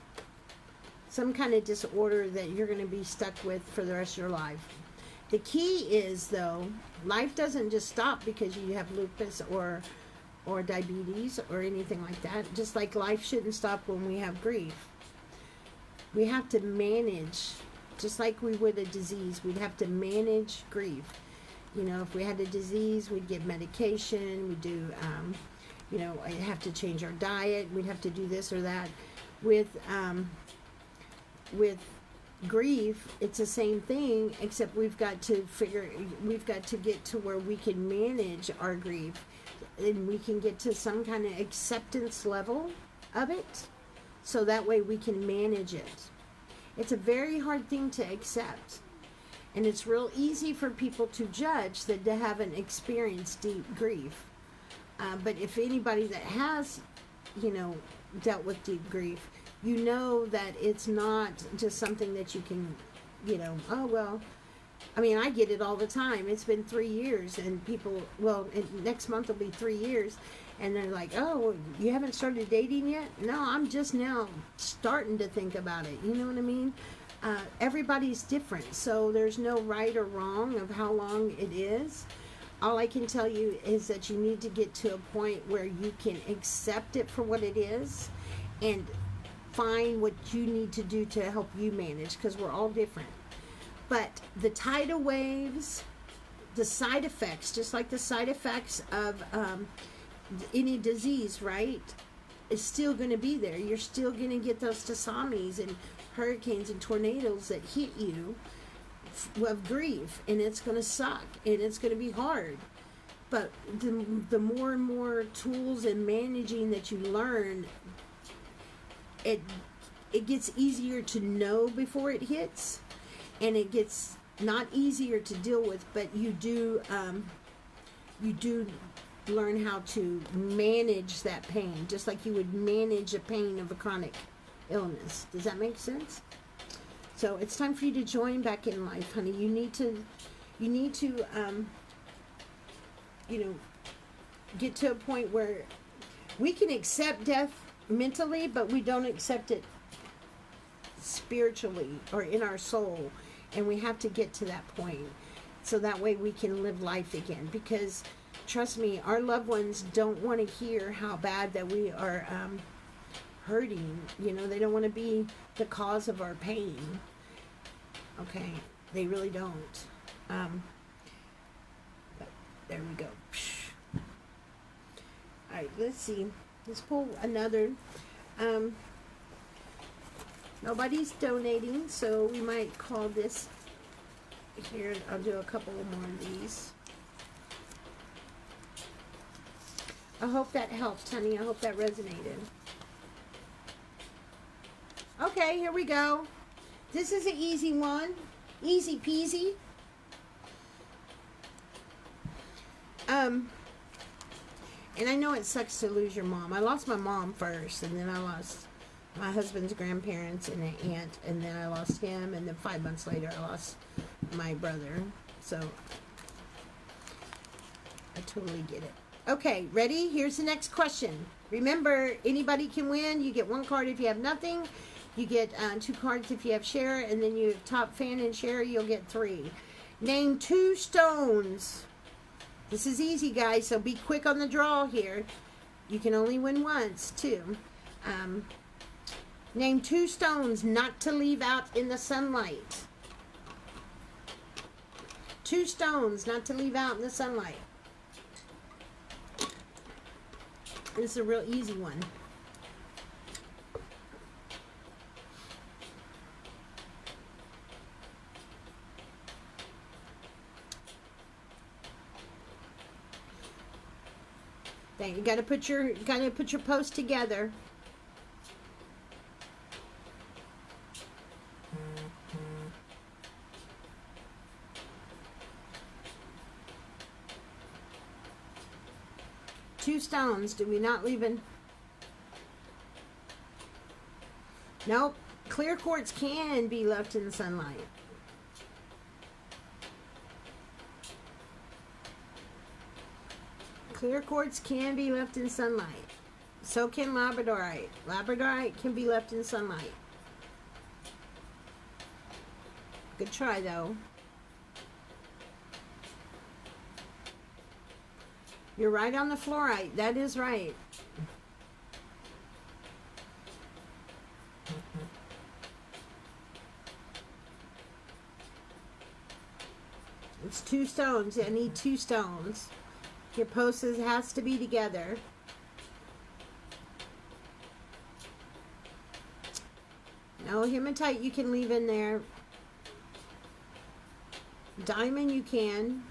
some kind of disorder that you're going to be stuck with for the rest of your life. The key is, though, life doesn't just stop because you have lupus or diabetes or anything like that. Just like life shouldn't stop when we have grief. We have to manage, just like we would a disease, we'd have to manage grief. You know, if we had a disease, we'd get medication, we'd do, you know, I'd have to change our diet, we'd have to do this or that. with with grief, it's the same thing, except we've got to get to where we can manage our grief, and we can get to some kind of acceptance level of it, so that way we can manage it. It's a very hard thing to accept, and it's real easy for people to judge that they haven't experienced deep grief. But if anybody that has, dealt with deep grief, you know that it's not just something that you can, oh, well, I mean, I get it all the time. It's been 3 years, and people, next month will be 3 years, and they're like, oh, you haven't started dating yet? No, I'm just now starting to think about it. You know what I mean? Everybody's different, so there's no right or wrong of how long it is. All I can tell you is that you need to get to a point where you can accept it for what it is, and find what you need to do to help you manage, because we're all different. But the tidal waves, the side effects, just like the side effects of any disease, right, is still going to be there. You're still going to get those tsunamis and hurricanes and tornadoes that hit you of grief, and it's going to suck, and it's going to be hard. But the more and more tools and managing that you learn, it gets easier to know before it hits, and it gets not easier to deal with, but you do learn how to manage that pain, just like you would manage the pain of a chronic illness. Does that make sense? So it's time for you to join back in life, honey. You need to get to a point where we can accept death mentally, but we don't accept it spiritually or in our soul, and we have to get to that point so that way we can live life again. Because trust me, our loved ones don't want to hear how bad that we are hurting. They don't want to be the cause of our pain. Okay, they really don't. But there we go. All right, let's see. Let's pull another. Nobody's donating, so we might call this here. I'll do a couple more of these. I hope that helps, honey. I hope that resonated. Okay, here we go. This is an easy one. Easy peasy. And I know it sucks to lose your mom. I lost my mom first, and then I lost my husband's grandparents and an aunt, and then I lost him, and then 5 months later I lost my brother. So I totally get it. Okay, ready? Here's the next question. Remember, anybody can win. You get 1 card if you have nothing. You get 2 cards if you have share, and then you top fan and share, you'll get 3. Name 2 stones. This is easy, guys, so be quick on the draw here. You can only win once, too. Name 2 stones not to leave out in the sunlight. 2 stones not to leave out in the sunlight. This is a real easy one. You gotta put your post together. Two stones. Do we not leave in? Nope. Clear quartz can be left in the sunlight. Clear quartz can be left in sunlight. So can labradorite. Labradorite can be left in sunlight. Good try, though. You're right on the fluorite. That is right. It's 2 stones. I need 2 stones. Your post has to be together. No, hematite you can leave in there. Diamond you can.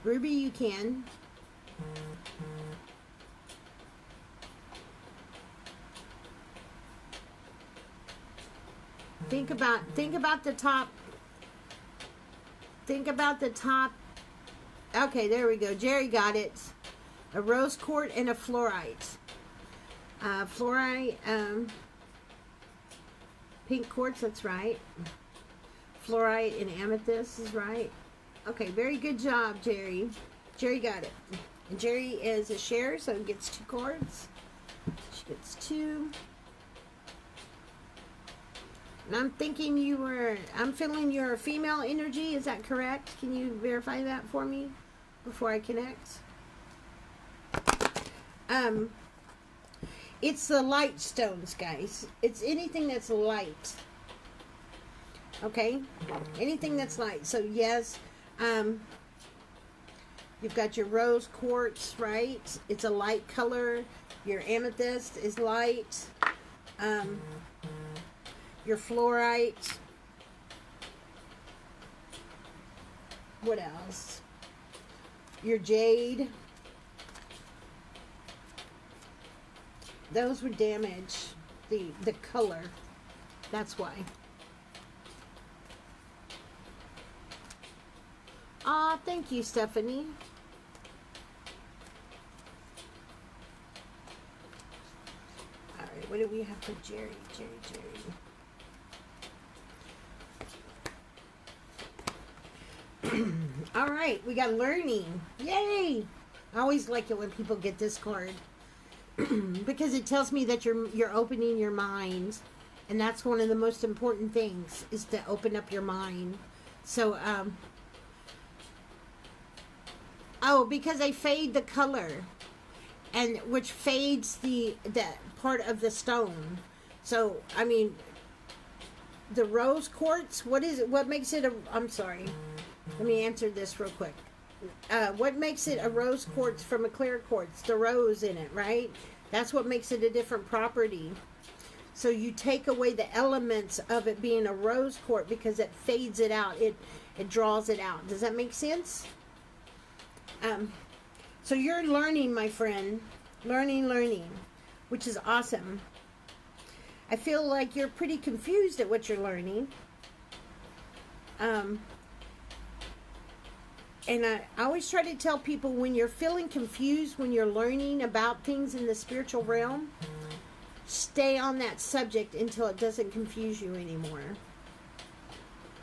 Ruby you can. Think about the top. Think about the top. Okay, there we go. Jerry got it. A rose quartz and a fluorite. Fluorite, pink quartz, that's right. Fluorite and amethyst is right. Okay, very good job, Jerry. Jerry got it. And Jerry is a share, so gets 2 cards. She gets 2. And I'm thinking I'm feeling your female energy. Is that correct? Can you verify that for me before I connect? It's the light stones, guys. It's anything that's light. Okay? Anything that's light. So, yes, you've got your rose quartz, right? It's a light color. Your amethyst is light. Your fluorite. What else? Your jade. Those would damage the color. That's why. Aw, thank you, Stephanie. All right, what do we have for Jerry? Jerry. All right, we got learning. Yay! I always like it when people get this card because it tells me that you're opening your mind, and that's one of the most important things, is to open up your mind. So, because they fade the color, and which fades the part of the stone. So, I mean, the rose quartz. What is it? What makes it a? I'm sorry. Let me answer this real quick. What makes it a rose quartz from a clear quartz? The rose in it, right? That's what makes it a different property. So you take away the elements of it being a rose quartz because it fades it out. It draws it out. Does that make sense? So you're learning, my friend. Learning, which is awesome. I feel like you're pretty confused at what you're learning. And I always try to tell people, when you're feeling confused, when you're learning about things in the spiritual realm, stay on that subject until it doesn't confuse you anymore.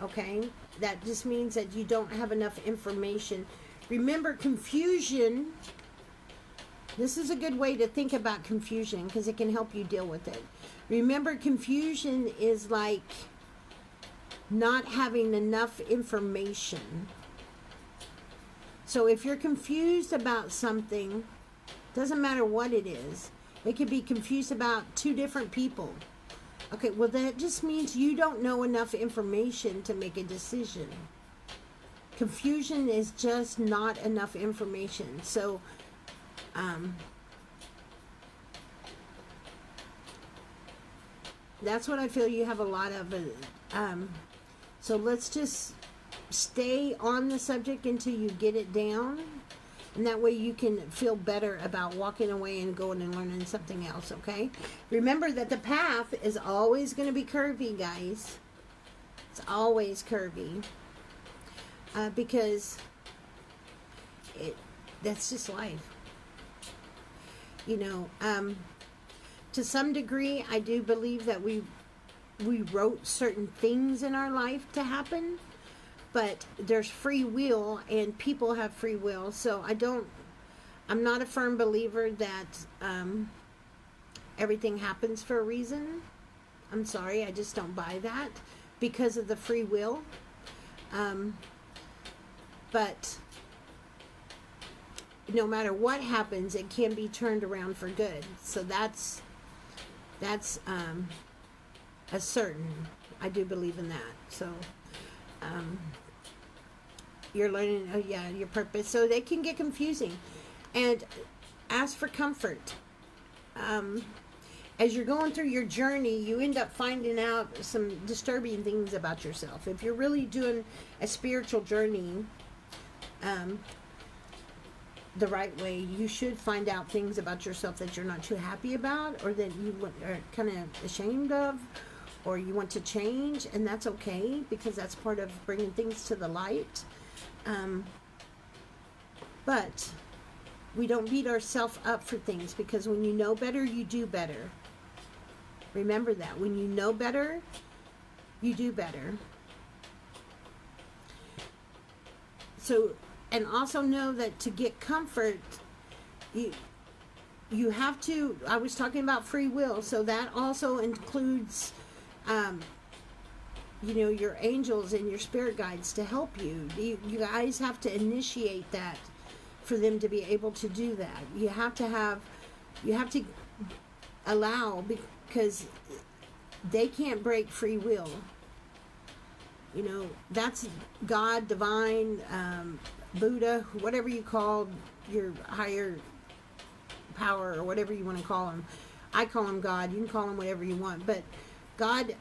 Okay? That just means that you don't have enough information. Remember, confusion, this is a good way to think about confusion because it can help you deal with it. Remember, confusion is like not having enough information. So if you're confused about something, doesn't matter what it is. It could be confused about 2 different people. Okay, well, that just means you don't know enough information to make a decision. Confusion is just not enough information. So, that's what I feel you have a lot of. So let's just stay on the subject until you get it down, and that way you can feel better about walking away and going and learning something else. Okay, remember that the path is always going to be curvy, guys. It's always curvy, because that's just life, you know. To some degree, I do believe that we wrote certain things in our life to happen. But there's free will, and people have free will. So I'm not a firm believer that everything happens for a reason. I'm sorry, I just don't buy that because of the free will. But no matter what happens, it can be turned around for good. So that's a certain. I do believe in that. So. You're learning, your purpose. So they can get confusing. And ask for comfort. And as you're going through your journey, you end up finding out some disturbing things about yourself. If you're really doing a spiritual journey the right way, you should find out things about yourself that you're not too happy about, or that you are kind of ashamed of, or you want to change, and that's okay, because that's part of bringing things to the light. But we don't beat ourselves up for things, because when you know better, you do better. Remember that. When you know better, you do better. So, and also know that to get comfort, you have to, I was talking about free will, so that also includes, you know, your angels and your spirit guides to help you. You guys have to initiate that for them to be able to do that. You have to allow, because they can't break free will. You know, that's God, divine, Buddha, whatever you call your higher power, or whatever you want to call him. I call him God. You can call him whatever you want. But God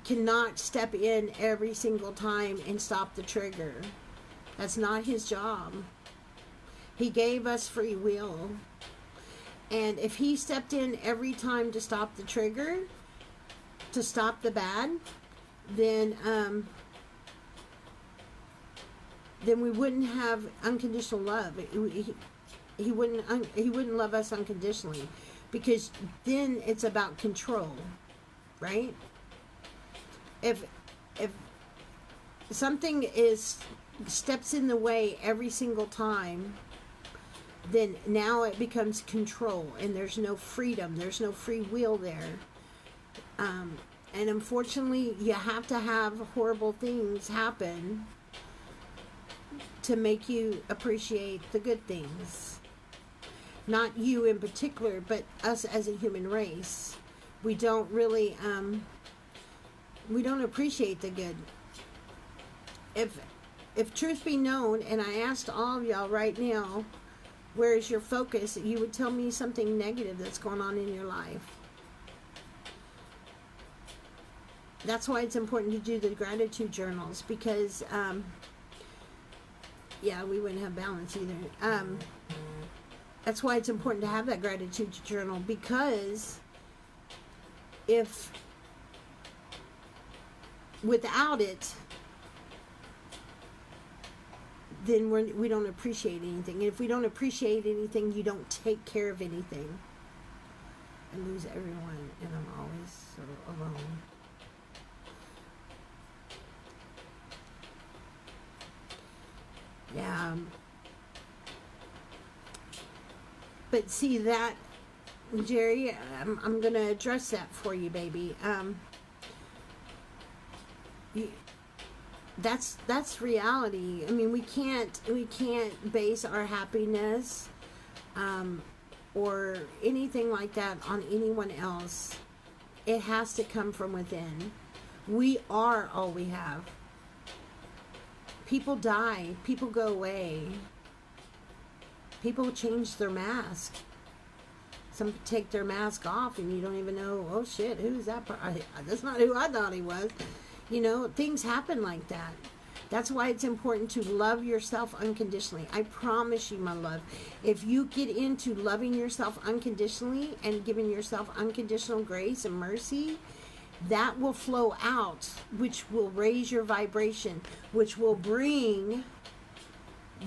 cannot step in every single time and stop the trigger. That's not his job. He gave us free will. And if he stepped in every time to stop the trigger, to stop the bad, then we wouldn't have unconditional love. He wouldn't love us unconditionally, because then it's about control, right? If something steps in the way every single time, then now it becomes control, and there's no freedom, there's no free will there. And unfortunately, you have to have horrible things happen to make you appreciate the good things. Not you in particular, but us as a human race. We don't really, we don't appreciate the good. If truth be known, and I asked all of y'all right now, where is your focus? You would tell me something negative that's going on in your life. That's why it's important to do the gratitude journals, because, yeah, we wouldn't have balance either. That's why it's important to have that gratitude journal, because if without it, then we don't appreciate anything. And if we don't appreciate anything, you don't take care of anything. I lose everyone, and I'm always so alone. Yeah. But see that, Jerry, I'm going to address that for you, baby. That's reality. I mean, we can't base our happiness or anything like that on anyone else. It has to come from within. We are all we have. People die. People go away. People change their mask. Some take their mask off and you don't even know, oh shit, who's that? That's not who I thought he was. You know, things happen like that. That's why it's important to love yourself unconditionally. I promise you, my love, if you get into loving yourself unconditionally and giving yourself unconditional grace and mercy, that will flow out, which will raise your vibration, which will bring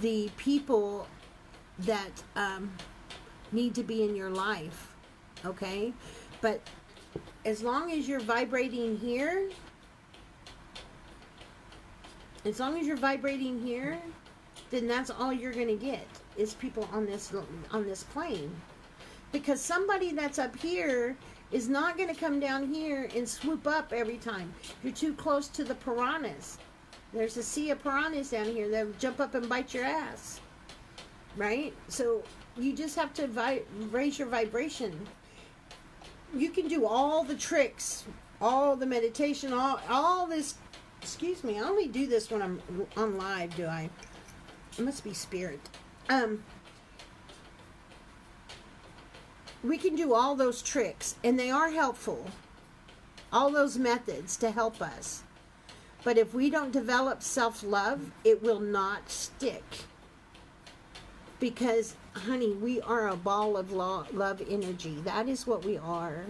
the people that need to be in your life, okay? But as long as you're vibrating here, then that's all you're going to get is people on this plane. Because somebody that's up here is not going to come down here and swoop up every time. You're too close to the piranhas. There's a sea of piranhas down here that will jump up and bite your ass. Right? So you just have to raise your vibration. You can do all the tricks, all the meditation, all this. Excuse me, I only do this when I'm on live, do I? It must be spirit. we can do all those tricks, and they are helpful, all those methods to help us. But if we don't develop self-love, it will not stick. Because, honey, we are a ball of love energy. That is what we are.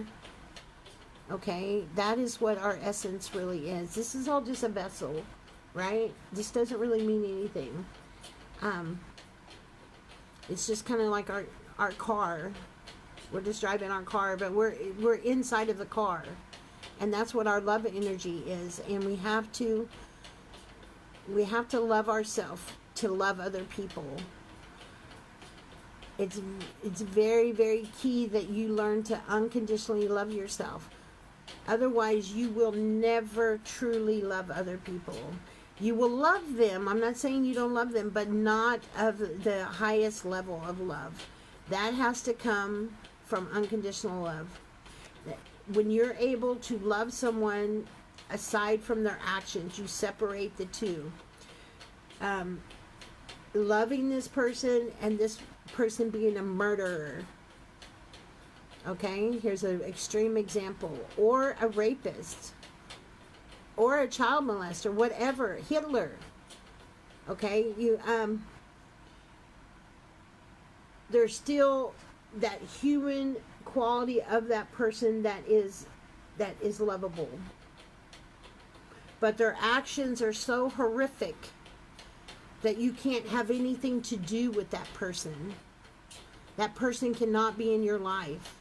Okay? That is what our essence really is. This is all just a vessel, right? This doesn't really mean anything. It's just kind of like our car. We're just driving our car, but we're inside of the car. And that's what our love energy is. And we have to love ourselves to love other people. It's very, very key that you learn to unconditionally love yourself. Otherwise, you will never truly love other people. You will love them. I'm not saying you don't love them, but not of the highest level of love. That has to come from unconditional love. When you're able to love someone aside from their actions, you separate the two. Loving this person and this person being a murderer. Okay, here's an extreme example. Or a rapist. Or a child molester, whatever. Hitler. Okay, there's still that human quality of that person that is lovable. But their actions are so horrific that you can't have anything to do with that person. That person cannot be in your life.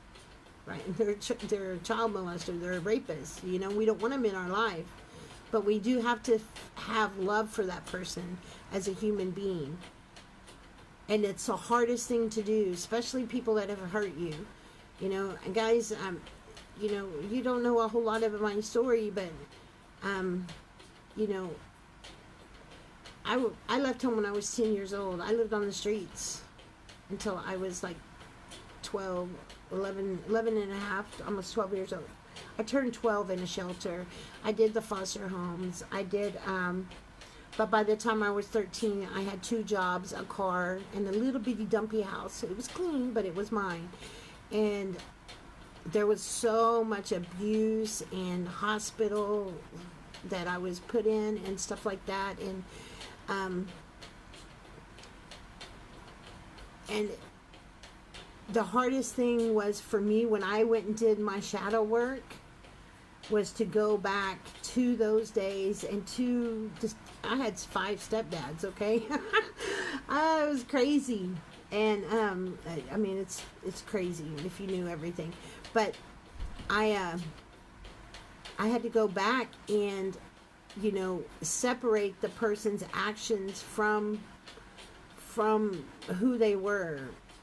Right? They're a child molester, they're a rapist. You know, we don't want them in our life. But we do have to have love for that person as a human being. And it's the hardest thing to do, especially people that have hurt you. You know, and guys, you know, you don't know a whole lot of my story, but, you know, I left home when I was 10 years old. I lived on the streets until I was like 11 and a half, almost 12 years old. I turned 12 in a shelter. I did the foster homes. I did, but by the time I was 13, I had 2 jobs, a car, and a little bitty dumpy house. It was clean, but it was mine. And there was so much abuse and hospital that I was put in and stuff like that. And the hardest thing was for me when I went and did my shadow work was to go back to those days and to just, I had 5 stepdads, okay? It was crazy. And I mean, it's crazy if you knew everything. But I had to go back and, you know, separate the person's actions from who they were.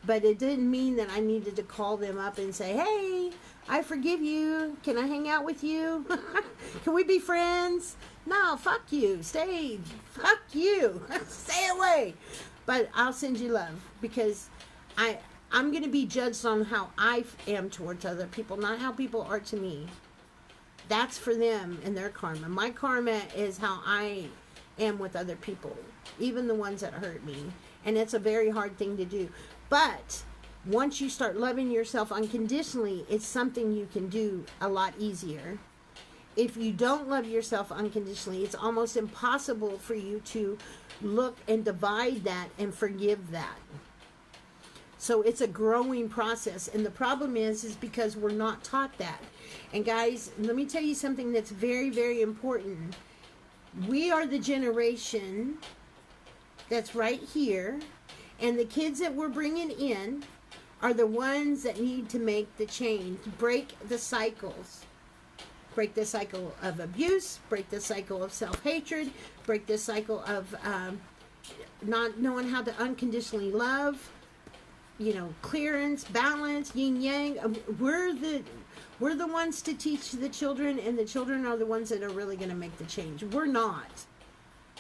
But it didn't mean that I needed to call them up and say, hey, I forgive you. Can I hang out with you? Can we be friends? No, fuck you. Stay. Fuck you. Stay away. But I'll send you love because I'm going to be judged on how I am towards other people, not how people are to me. That's for them and their karma. My karma is how I am with other people, even the ones that hurt me. And it's a very hard thing to do. But once you start loving yourself unconditionally, it's something you can do a lot easier. If you don't love yourself unconditionally, it's almost impossible for you to look and divide that and forgive that. So it's a growing process. And the problem is because we're not taught that. And guys, let me tell you something that's very, very important. We are the generation that's right here. And the kids that we're bringing in are the ones that need to make the change, break the cycles. Break the cycle of abuse, break the cycle of self-hatred, break the cycle of not knowing how to unconditionally love, you know, clearance, balance, yin-yang. We're the ones to teach the children, and the children are the ones that are really going to make the change. We're not.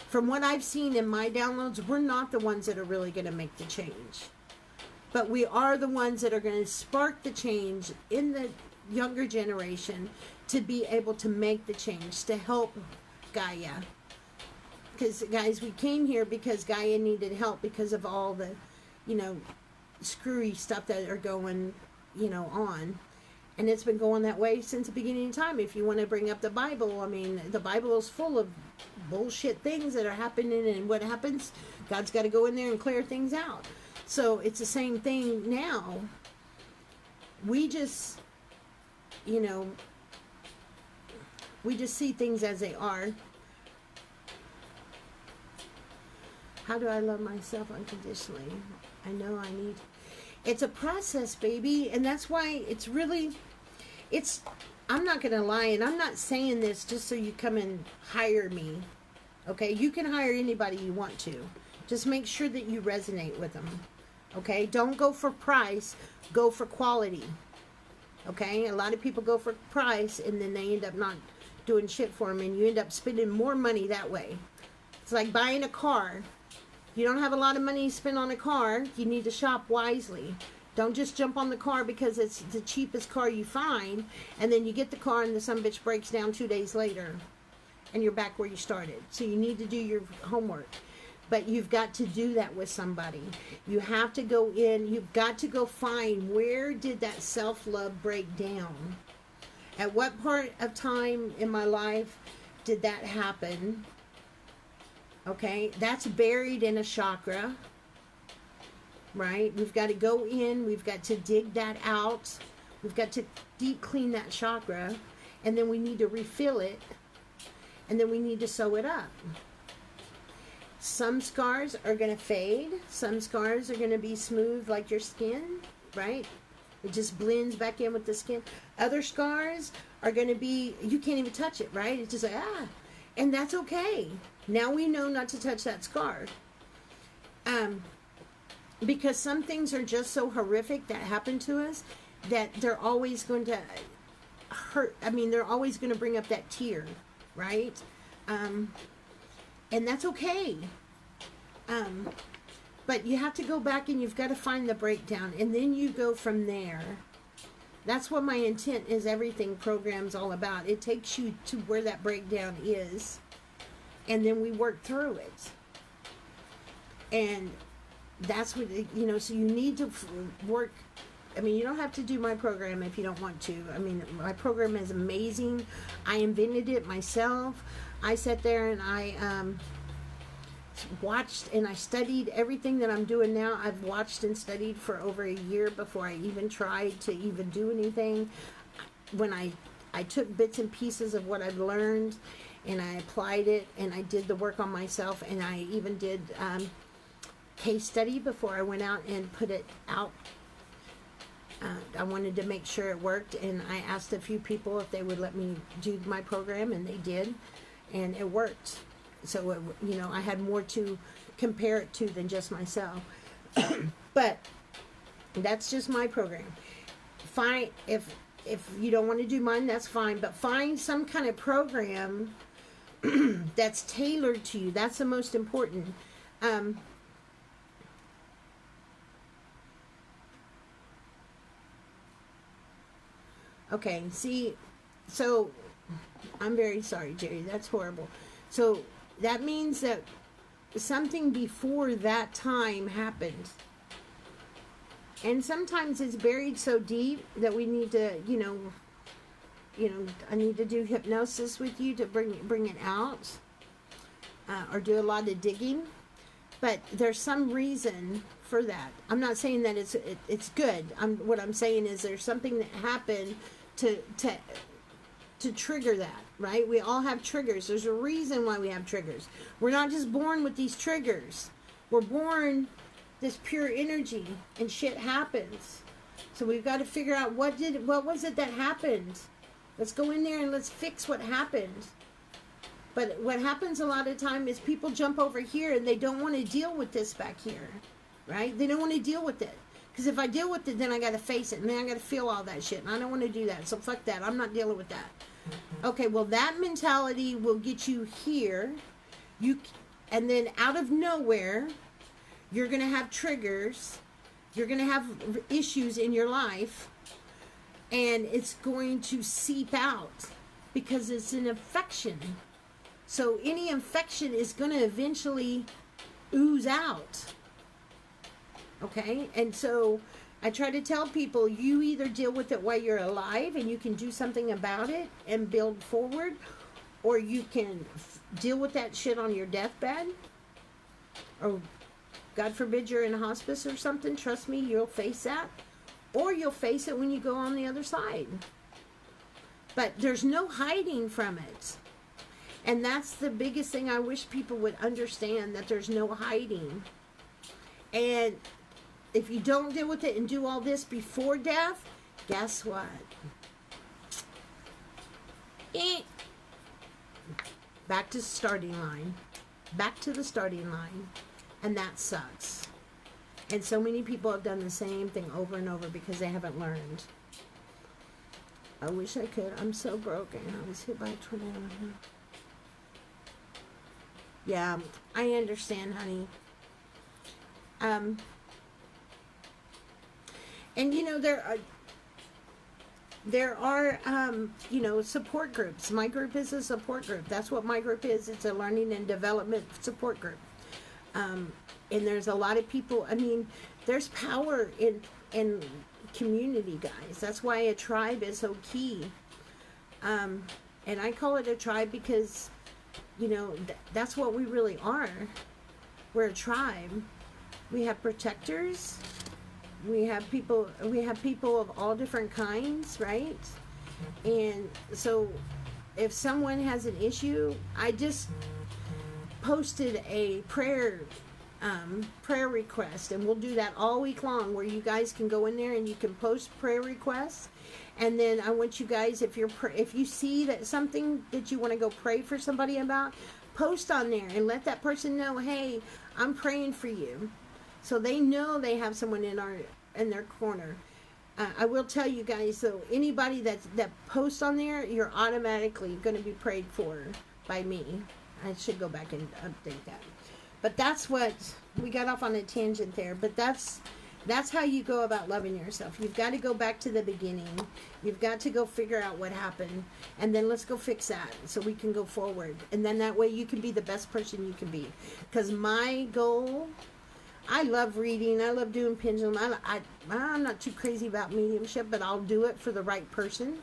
From what I've seen in my downloads, we're not the ones that are really going to make the change. But we are the ones that are going to spark the change in the younger generation to be able to make the change, to help Gaia. Because, guys, we came here because Gaia needed help because of all the, you know, screwy stuff that are going on. And it's been going that way since the beginning of time. If you want to bring up the Bible, I mean, the Bible is full of bullshit things that are happening, and what happens, God's got to go in there and clear things out. So it's the same thing now. We just, we just see things as they are. How do I love myself unconditionally? I know I need. It's a process, baby, and that's why I'm not going to lie, and I'm not saying this just so you come and hire me, okay? You can hire anybody you want to. Just make sure that you resonate with them, okay? Don't go for price, go for quality, okay? A lot of people go for price, and then they end up not doing shit for them, and you end up spending more money that way. It's like buying a car. You don't have a lot of money to spend on a car. You need to shop wisely. Don't just jump on the car because it's the cheapest car you find, and then you get the car and the sumbitch breaks down 2 days later, and you're back where you started. So you need to do your homework. But you've got to do that with somebody. You have to go in. You've got to go find, where did that self-love break down? At what part of time in my life did that happen? Okay, that's buried in a chakra, right? We've got to go in, we've got to dig that out, we've got to deep clean that chakra, and then we need to refill it, and then we need to sew it up. Some scars are going to fade, some scars are going to be smooth like your skin, right? It just blends back in with the skin. Other scars are going to be, you can't even touch it, right? It's just like, and that's okay. Now we know not to touch that scar. Because some things are just so horrific that happen to us that they're always going to hurt. I mean, they're always going to bring up that tear, right? And that's okay. But you have to go back and you've got to find the breakdown, and then you go from there. That's what my intent is. Everything program's all about. It takes you to where that breakdown is, and then we work through it. And that's what, so you need to work. I mean, you don't have to do my program if you don't want to. I mean, my program is amazing. I invented it myself. I sat there and I watched and I studied everything that I'm doing now. I've watched and studied for over a year before I even tried to even do anything. When I took bits and pieces of what I've learned and I applied it, and I did the work on myself, and I even did case study before I went out and put it out. I wanted to make sure it worked, and I asked a few people if they would let me do my program, and they did, and it worked. So, I had more to compare it to than just myself. But that's just my program. Fine, if you don't want to do mine, that's fine, but find some kind of program that's tailored to you. That's the most important. Okay, see, so I'm very sorry, Jerry. That's horrible. So that means that something before that time happened. And sometimes it's buried so deep that we need to, I need to do hypnosis with you to bring it out, or do a lot of digging. But there's some reason for that. I'm not saying that it's good. What I'm saying is there's something that happened to trigger that, right? We all have triggers. There's a reason why we have triggers. We're not just born with these triggers. We're born this pure energy, and shit happens. So we've got to figure out what was it that happened. Let's go in there and let's fix what happened. But what happens a lot of time is people jump over here and they don't want to deal with this back here, right? They don't want to deal with it. Because if I deal with it, then I got to face it, and then I got to feel all that shit, and I don't want to do that. So fuck that. I'm not dealing with that. Okay, well, that mentality will get you here. And then out of nowhere, you're going to have triggers. You're going to have issues in your life, and it's going to seep out because it's an infection. So any infection is going to eventually ooze out. Okay? And so I try to tell people, you either deal with it while you're alive and you can do something about it and build forward, or you can deal with that shit on your deathbed, or God forbid you're in hospice or something. Trust me, you'll face that, or you'll face it when you go on the other side. But there's no hiding from it. And that's the biggest thing I wish people would understand, that there's no hiding. And if you don't deal with it and do all this before death, guess what? Back to the starting line. Back to the starting line. And that sucks. And so many people have done the same thing over and over because they haven't learned. I wish I could. I'm so broken. I was hit by a tornado. Yeah, I understand, honey. And you know, there are you know, support groups. My group is a support group. That's what my group is. It's a learning and development support group. And there's a lot of people. I mean, there's power in community, guys. That's why a tribe is so key. And I call it a tribe because, you know, that's what we really are. We're a tribe. We have protectors. We have people of all different kinds, right? And so if someone has an issue, I just posted a prayer request, and we'll do that all week long, where you guys can go in there and you can post prayer requests. And then I want you guys, if you see that something that you want to go pray for somebody about, post on there and let that person know, hey, I'm praying for you, so they know they have someone in their corner. I will tell you guys, though, anybody that posts on there, you're automatically going to be prayed for by me. I should go back and update that. But that's what we got off on a tangent there. But that's how you go about loving yourself. You've got to go back to the beginning. You've got to go figure out what happened, and then let's go fix that so we can go forward. And then that way you can be the best person you can be. Because my goal, I love reading. I love doing pendulum. I'm not too crazy about mediumship, but I'll do it for the right person.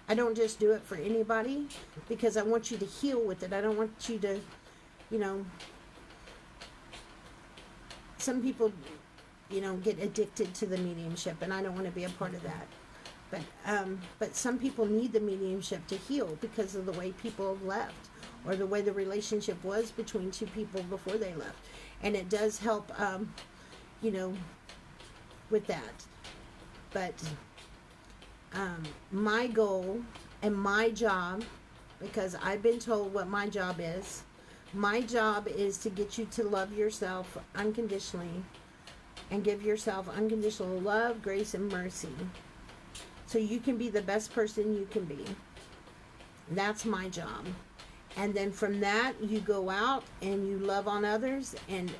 I don't just do it for anybody, because I want you to heal with it. I don't want you to, you know, some people, you know, get addicted to the mediumship, and I don't want to be a part of that. But some people need the mediumship to heal because of the way people left, or the way the relationship was between two people before they left. And it does help, you know, with that. But my goal and my job, because I've been told what my job is to get you to love yourself unconditionally and give yourself unconditional love, grace, and mercy, so you can be the best person you can be. That's my job. And then from that, you go out and you love on others, and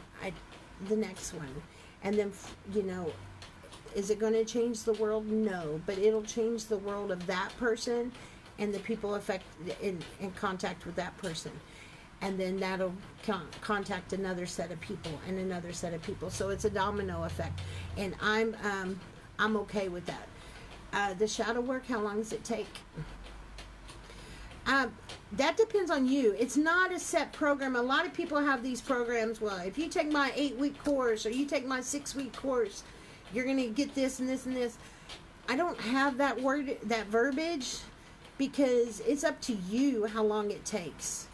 the next one. And then, you know, is it going to change the world? No, but it'll change the world of that person and the people in contact with that person. And then that'll contact another set of people and another set of people. So it's a domino effect. And I'm okay with that. The shadow work, how long does it take? That depends on you. It's not a set program. A lot of people have these programs. Well, if you take my 8-week course, or you take my 6-week course, you're going to get this and this and this. I don't have that verbiage, because it's up to you how long it takes.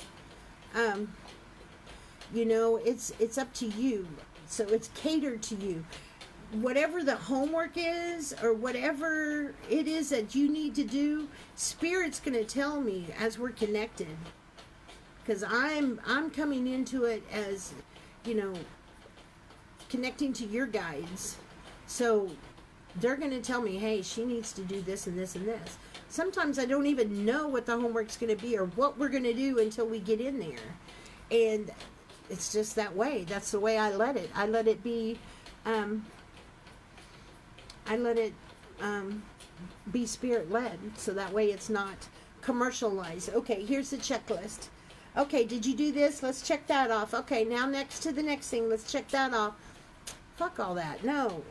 You know, it's up to you. So it's catered to you. Whatever the homework is, or whatever it is that you need to do, Spirit's going to tell me as we're connected. Because I'm coming into it as, you know, connecting to your guides. So they're going to tell me, hey, she needs to do this and this and this. Sometimes I don't even know what the homework's going to be or what we're going to do until we get in there. And it's just that way. That's the way I let it. I let it be, be Spirit-led, so that way it's not commercialized. Okay, here's the checklist. Okay, did you do this? Let's check that off. Okay, now next to the next thing, let's check that off. Fuck all that. No.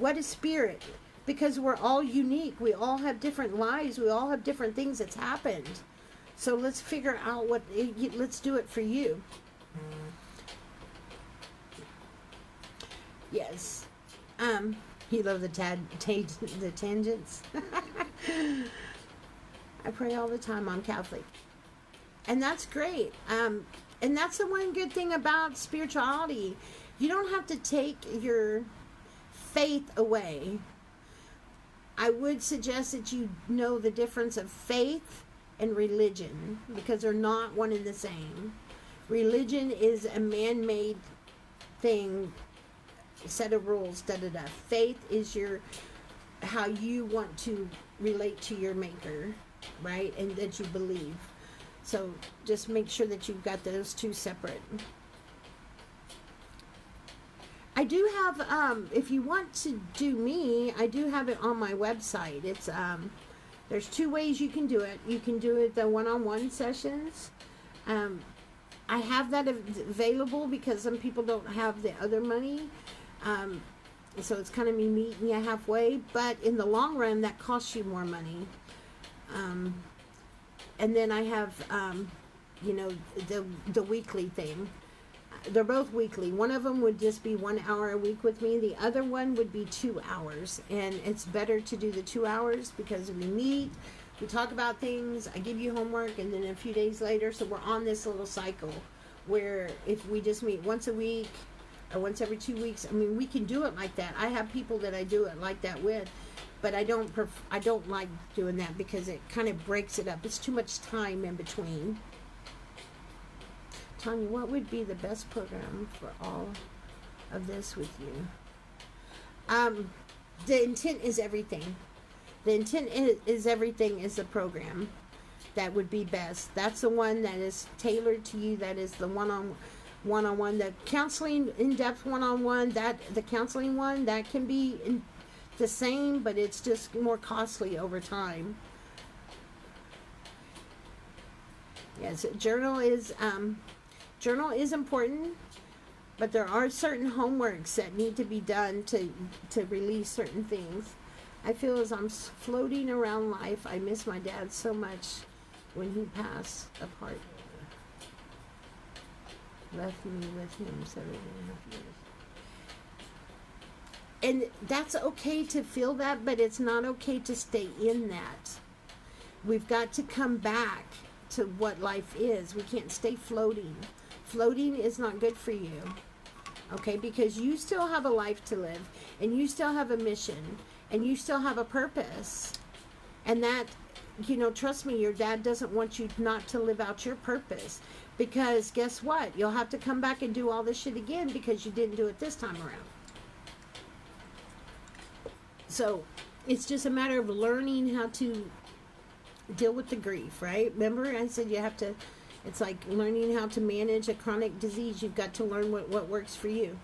what is spirit? Because we're all unique. We all have different lives. We all have different things that's happened. So let's figure out let's do it for you. Yes. You love the tangents. I pray all the time. I'm Catholic. And that's great. And that's the one good thing about spirituality. You don't have to take your faith away. I would suggest that you know the difference of faith and religion, because they're not one and the same. Religion is a man-made thing, set of rules, da-da-da. Faith is how you want to relate to your maker, right? And that you believe. So just make sure that you've got those two separate. I do have, if you want to do me, I do have it on my website. It's, there's two ways you can do it. You can do it the one-on-one sessions. I have that available because some people don't have the other money. So it's kind of me meeting you halfway. But in the long run, that costs you more money. And then I have, you know, the weekly thing. They're both weekly. One of them would just be 1 hour a week with me. The other one would be 2 hours. And it's better to do the 2 hours because we meet, we talk about things, I give you homework, and then a few days later, so we're on this little cycle where if we just meet once a week or once every 2 weeks, I mean, we can do it like that. I have people that I do it like that with, but I don't like doing that because it kind of breaks it up. It's too much time in between. Tanya, what would be the best program for all of this with you? The intent is everything. The intent is everything is the program that would be best. That's the one that is tailored to you. That is the one-on-one. The counseling, in-depth one-on-one, the counseling one, that can be the same, but it's just more costly over time. Yes, journal is important, but there are certain homeworks that need to be done to release certain things. I feel as I'm floating around life. I miss my dad so much when he passed apart. Left me with him 7.5 years. And that's okay to feel that, but it's not okay to stay in that. We've got to come back to what life is. We can't stay floating. Floating is not good for you, okay? Because you still have a life to live, and you still have a mission, and you still have a purpose. And that, you know, trust me, your dad doesn't want you not to live out your purpose. Because guess what? You'll have to come back and do all this shit again because you didn't do it this time around. So it's just a matter of learning how to deal with the grief, right? Remember I said you have to, it's like learning how to manage a chronic disease. You've got to learn what works for you.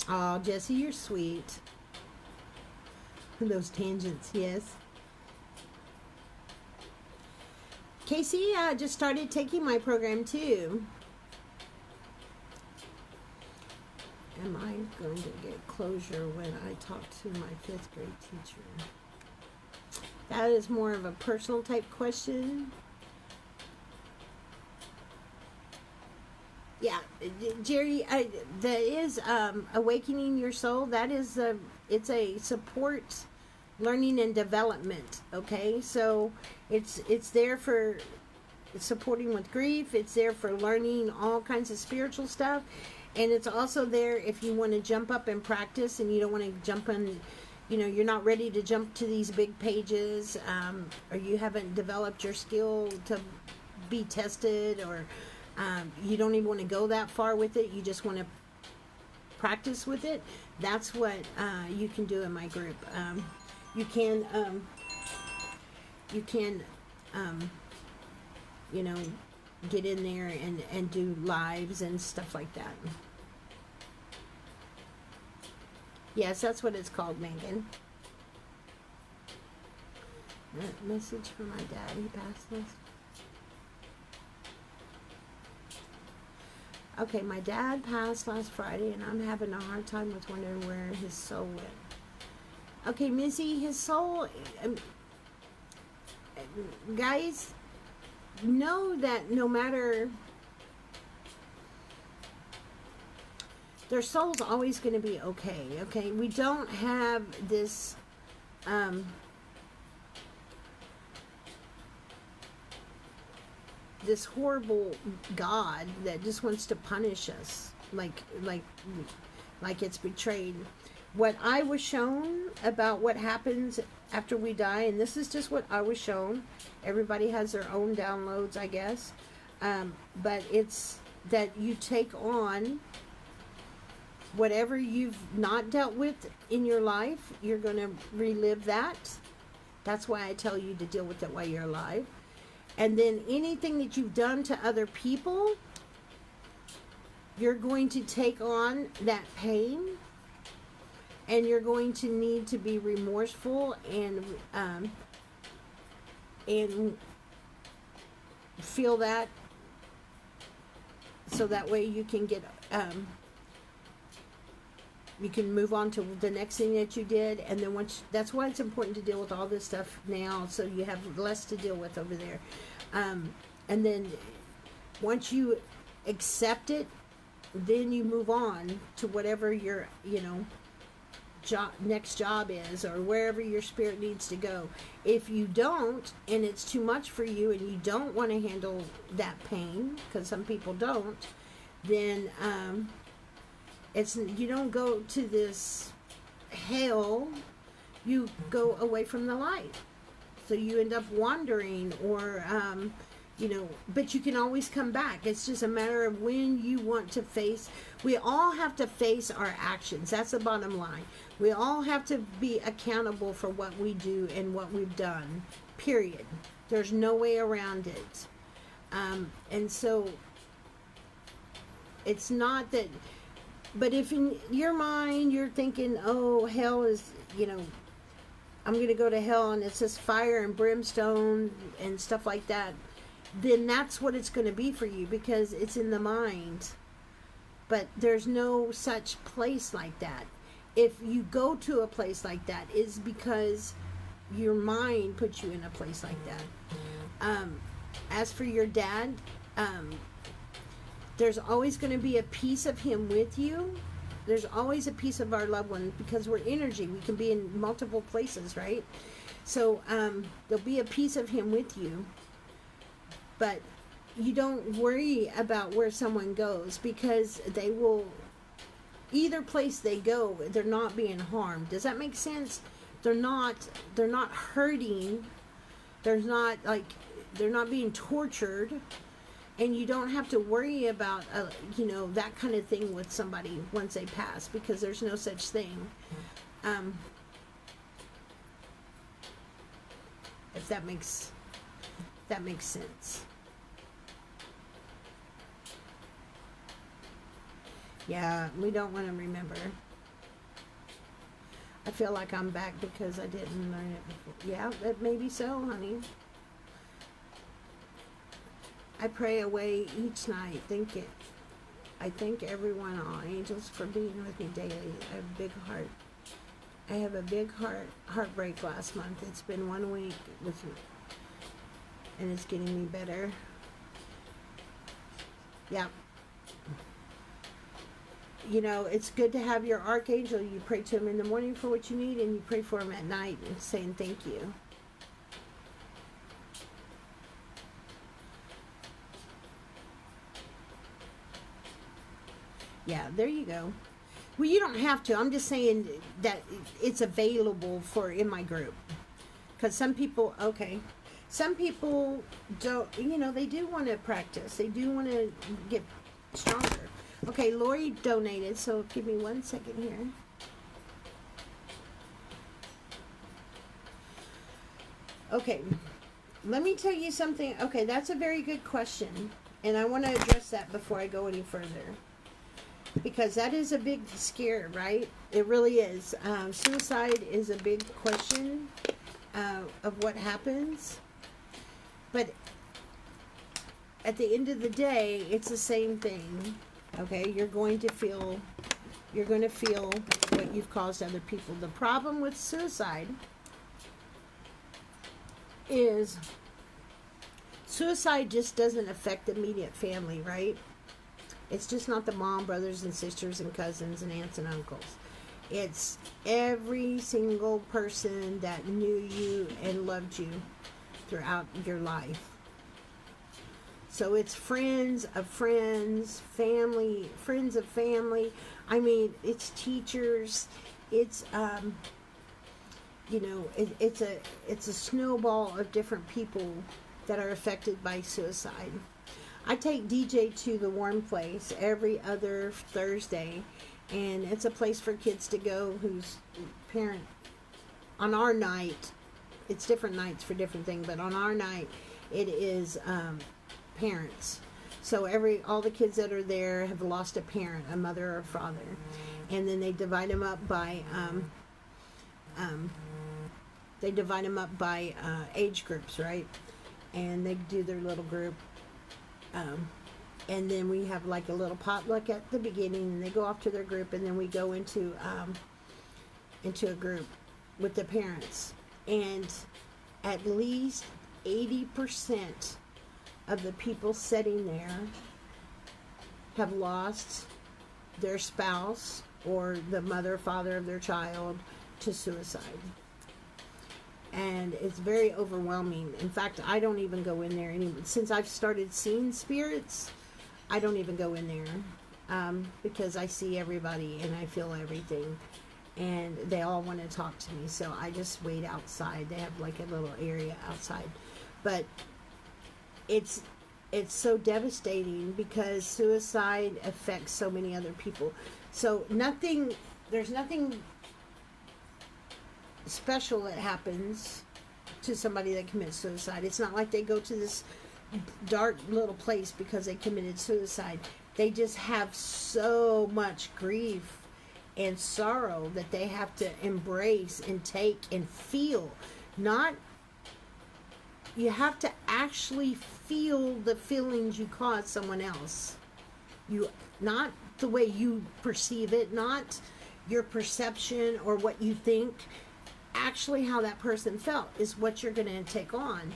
Oh, Jesse, you're sweet. Those tangents, yes. Casey just started taking my program too. Am I going to get closure when I talk to my 5th grade teacher? That is more of a personal type question. Yeah, Jerry, that is Awakening Your Soul. That is it's a support, learning and development. Okay, so it's there for supporting with grief. It's there for learning all kinds of spiritual stuff. And it's also there if you want to jump up and practice and you don't want to jump in, you know, you're not ready to jump to these big pages, or you haven't developed your skill to be tested, or you don't even want to go that far with it. You just want to practice with it. That's what you can do in my group. You can, you know, get in there and do lives and stuff like that. Yes, that's what it's called, Megan. Message from my dad. He passed this. Okay, my dad passed last Friday, and I'm having a hard time with wondering where his soul went. Okay, Missy, his soul, guys, know that no matter, their soul's always going to be okay, okay? We don't have this, this horrible God that just wants to punish us like it's betrayed. What I was shown about what happens after we die, and this is just what I was shown. Everybody has their own downloads, I guess. But it's that you take on whatever you've not dealt with in your life. You're going to relive that. That's why I tell you to deal with it while you're alive. And then anything that you've done to other people, you're going to take on that pain, and you're going to need to be remorseful and feel that, so that way you can get you can move on to the next thing that you did. And then that's why it's important to deal with all this stuff now, so you have less to deal with over there. And then once you accept it, then you move on to whatever your, next job is, or wherever your spirit needs to go. If you don't, and it's too much for you, and you don't want to handle that pain, because some people don't, then you don't go to this hell, you go away from the light. So you end up wandering, or but you can always come back. It's just a matter of when you want to face. We all have to face our actions. That's the bottom line. We all have to be accountable for what we do and what we've done, period. There's no way around it. And so it's not that, but if in your mind you're thinking, oh, hell is, I'm going to go to hell and it's just fire and brimstone and stuff like that, then that's what it's going to be for you, because it's in the mind. But there's no such place like that. If you go to a place like that, it's because your mind puts you in a place like that. As for your dad, there's always going to be a piece of him with you. There's always a piece of our loved one, because we're energy. We can be in multiple places, right? So there'll be a piece of him with you. But you don't worry about where someone goes, because they will, either place they go, they're not being harmed. Does that make sense? They're not hurting. They're not being tortured. And you don't have to worry about, that kind of thing with somebody once they pass, because there's no such thing. If that makes sense. Yeah, we don't want to remember. I feel like I'm back because I didn't learn it before. Yeah, that maybe so, honey. I pray away each night. I thank everyone, all angels, for being with me daily. I have a big heart. I have a big heartbreak last month. It's been 1 week with me, and it's getting me better. Yeah. It's good to have your archangel. You pray to him in the morning for what you need, and you pray for him at night and saying thank you. Yeah, there you go. Well, you don't have to. I'm just saying that it's available in my group. Because some people don't, they do want to practice. They do want to get stronger. Okay, Lori donated, so give me 1 second here. Okay, let me tell you something. Okay, that's a very good question, and I want to address that before I go any further, because that is a big scare, right? It really is. Suicide is a big question of what happens, but at the end of the day, it's the same thing. Okay, you're going to feel what you've caused other people. The problem with suicide is suicide just doesn't affect the immediate family, right? It's just not the mom, brothers and sisters and cousins and aunts and uncles. It's every single person that knew you and loved you throughout your life. So it's friends of friends, family, friends of family. I mean, it's teachers. It's it's a snowball of different people that are affected by suicide. I take DJ to the Warm Place every other Thursday, and it's a place for kids to go whose parent, on our night, it's different nights for different things, but on our night, it is parents. So all the kids that are there have lost a parent, a mother or a father, and then they divide them up by age groups, right? And they do their little group. And then we have like a little potluck at the beginning, and they go off to their group, and then we go into a group with the parents. And at least 80% of the people sitting there have lost their spouse or the mother or father of their child to suicide. And it's very overwhelming. In fact, I don't even go in there anymore. Since I've started seeing spirits, I don't even go in there because I see everybody and I feel everything. And they all want to talk to me, so I just wait outside. They have like a little area outside. But it's so devastating because suicide affects so many other people. So there's nothing special that happens to somebody that commits suicide. It's not like they go to this dark little place because they committed suicide. They just have so much grief and sorrow that they have to embrace and take and feel. You have to actually feel the feelings you cause someone else. Not the way you perceive it, not your perception or what you think. Actually how that person felt is what you're going to take on.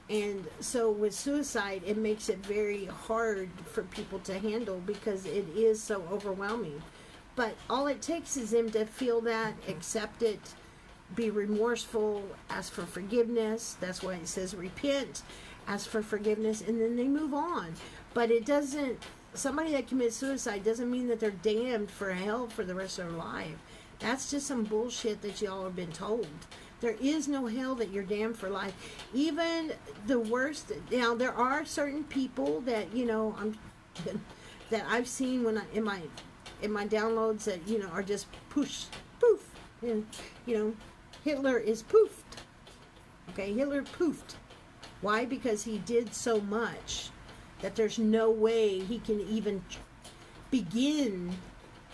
And so with suicide, it makes it very hard for people to handle because it is so overwhelming. But all it takes is them to feel that, accept it, be remorseful, ask for forgiveness. That's why it says repent, ask for forgiveness, and then they move on. But somebody that commits suicide doesn't mean that they're damned for hell for the rest of their life. That's just some bullshit that y'all have been told. There is no hell that you're damned for life. Even the worst. Now there are certain people that that I've seen in my downloads that are just poof, and Hitler is poofed. Okay, Hitler poofed. Why? Because he did so much that there's no way he can even begin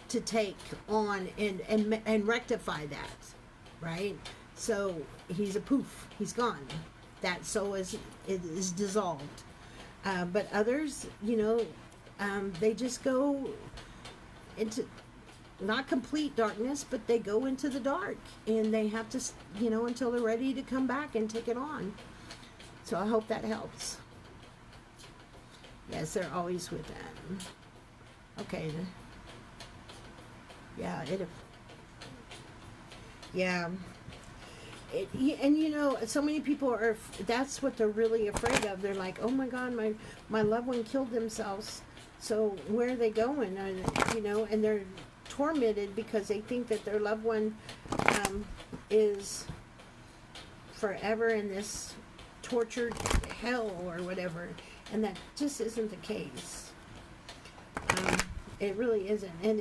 to take on and rectify that, right? So he's a poof. He's gone. That soul is dissolved. But others, they just go into not complete darkness, but they go into the dark, and they have to, until they're ready to come back and take it on. So I hope that helps. Yes, they're always with that. Okay. Yeah, and so many people that's what they're really afraid of. They're like, oh my God, my loved one killed themselves. So where are they going? And they're tormented because they think that their loved one is forever in this tortured hell or whatever. And that just isn't the case. It really isn't. And,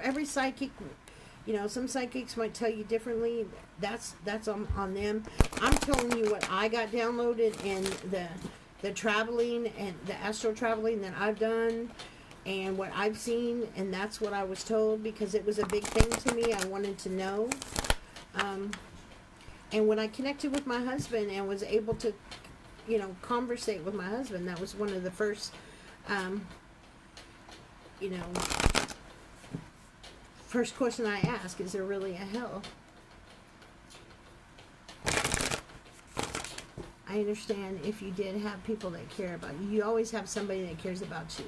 every psychic, some psychics might tell you differently. That's on them. I'm telling you what I got downloaded and the traveling and the astral traveling that I've done and what I've seen. And that's what I was told because it was a big thing to me. I wanted to know. And when I connected with my husband and was able to, conversate with my husband, that was one of the first you know, first question I ask, is there really a hell? I understand if you did have people that care about you. You always have somebody that cares about you.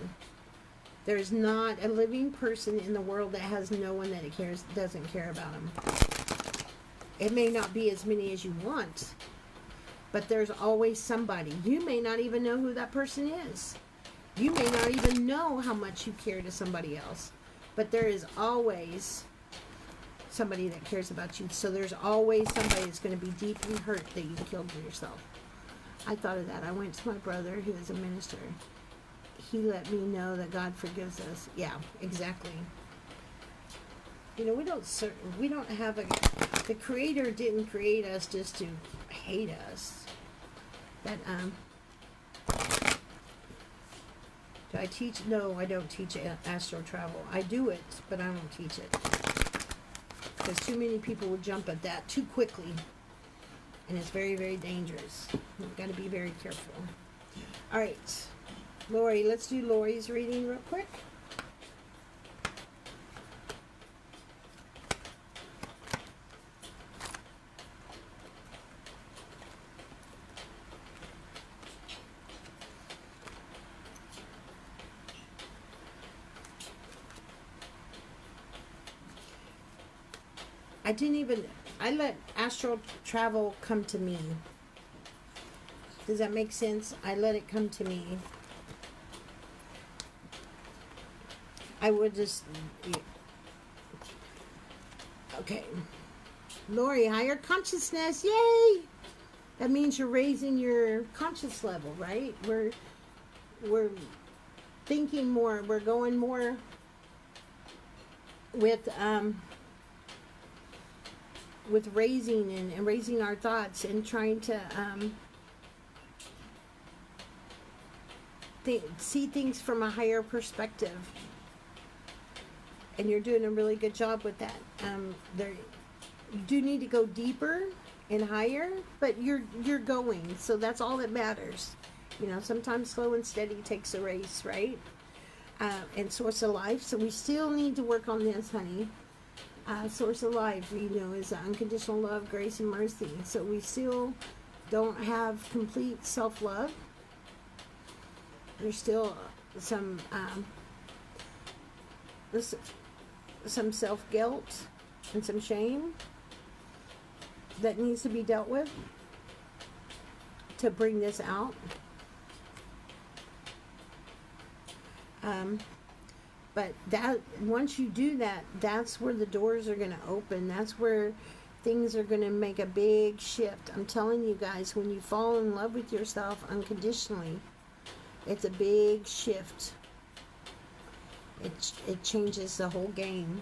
There's not a living person in the world that has no one that doesn't care about them. It may not be as many as you want, but there's always somebody. You may not even know who that person is. You may not even know how much you care to somebody else, but there is always somebody that cares about you. So there's always somebody that's going to be deeply hurt that you killed yourself. I thought of that. I went to my brother, who is a minister. He let me know that God forgives us. Yeah, exactly. You know, we don't have the Creator didn't create us just to hate us. That, do I teach? No, I don't teach astral travel. I do it, but I don't teach it. Because too many people will jump at that too quickly. And it's very, very dangerous. You've got to be very careful. All right. Lori, let's do Lori's reading real quick. I let astral travel come to me. Does that make sense? I let it come to me. I would just... Okay. Lori, higher consciousness. Yay! That means you're raising your conscious level, right? We're thinking more. We're going more with raising and raising our thoughts and trying to see things from a higher perspective. And you're doing a really good job with that. You do need to go deeper and higher, but you're going, so that's all that matters. You know, sometimes slow and steady takes a race, right? And source of life. So we still need to work on this, honey. Source of life, you know, is unconditional love, grace, and mercy. So we still don't have complete self-love. There's still some self-guilt and some shame that needs to be dealt with to bring this out. But that once you do that, that's where the doors are going to open. That's where things are going to make a big shift. I'm telling you guys, when you fall in love with yourself unconditionally, it's a big shift. It changes the whole game,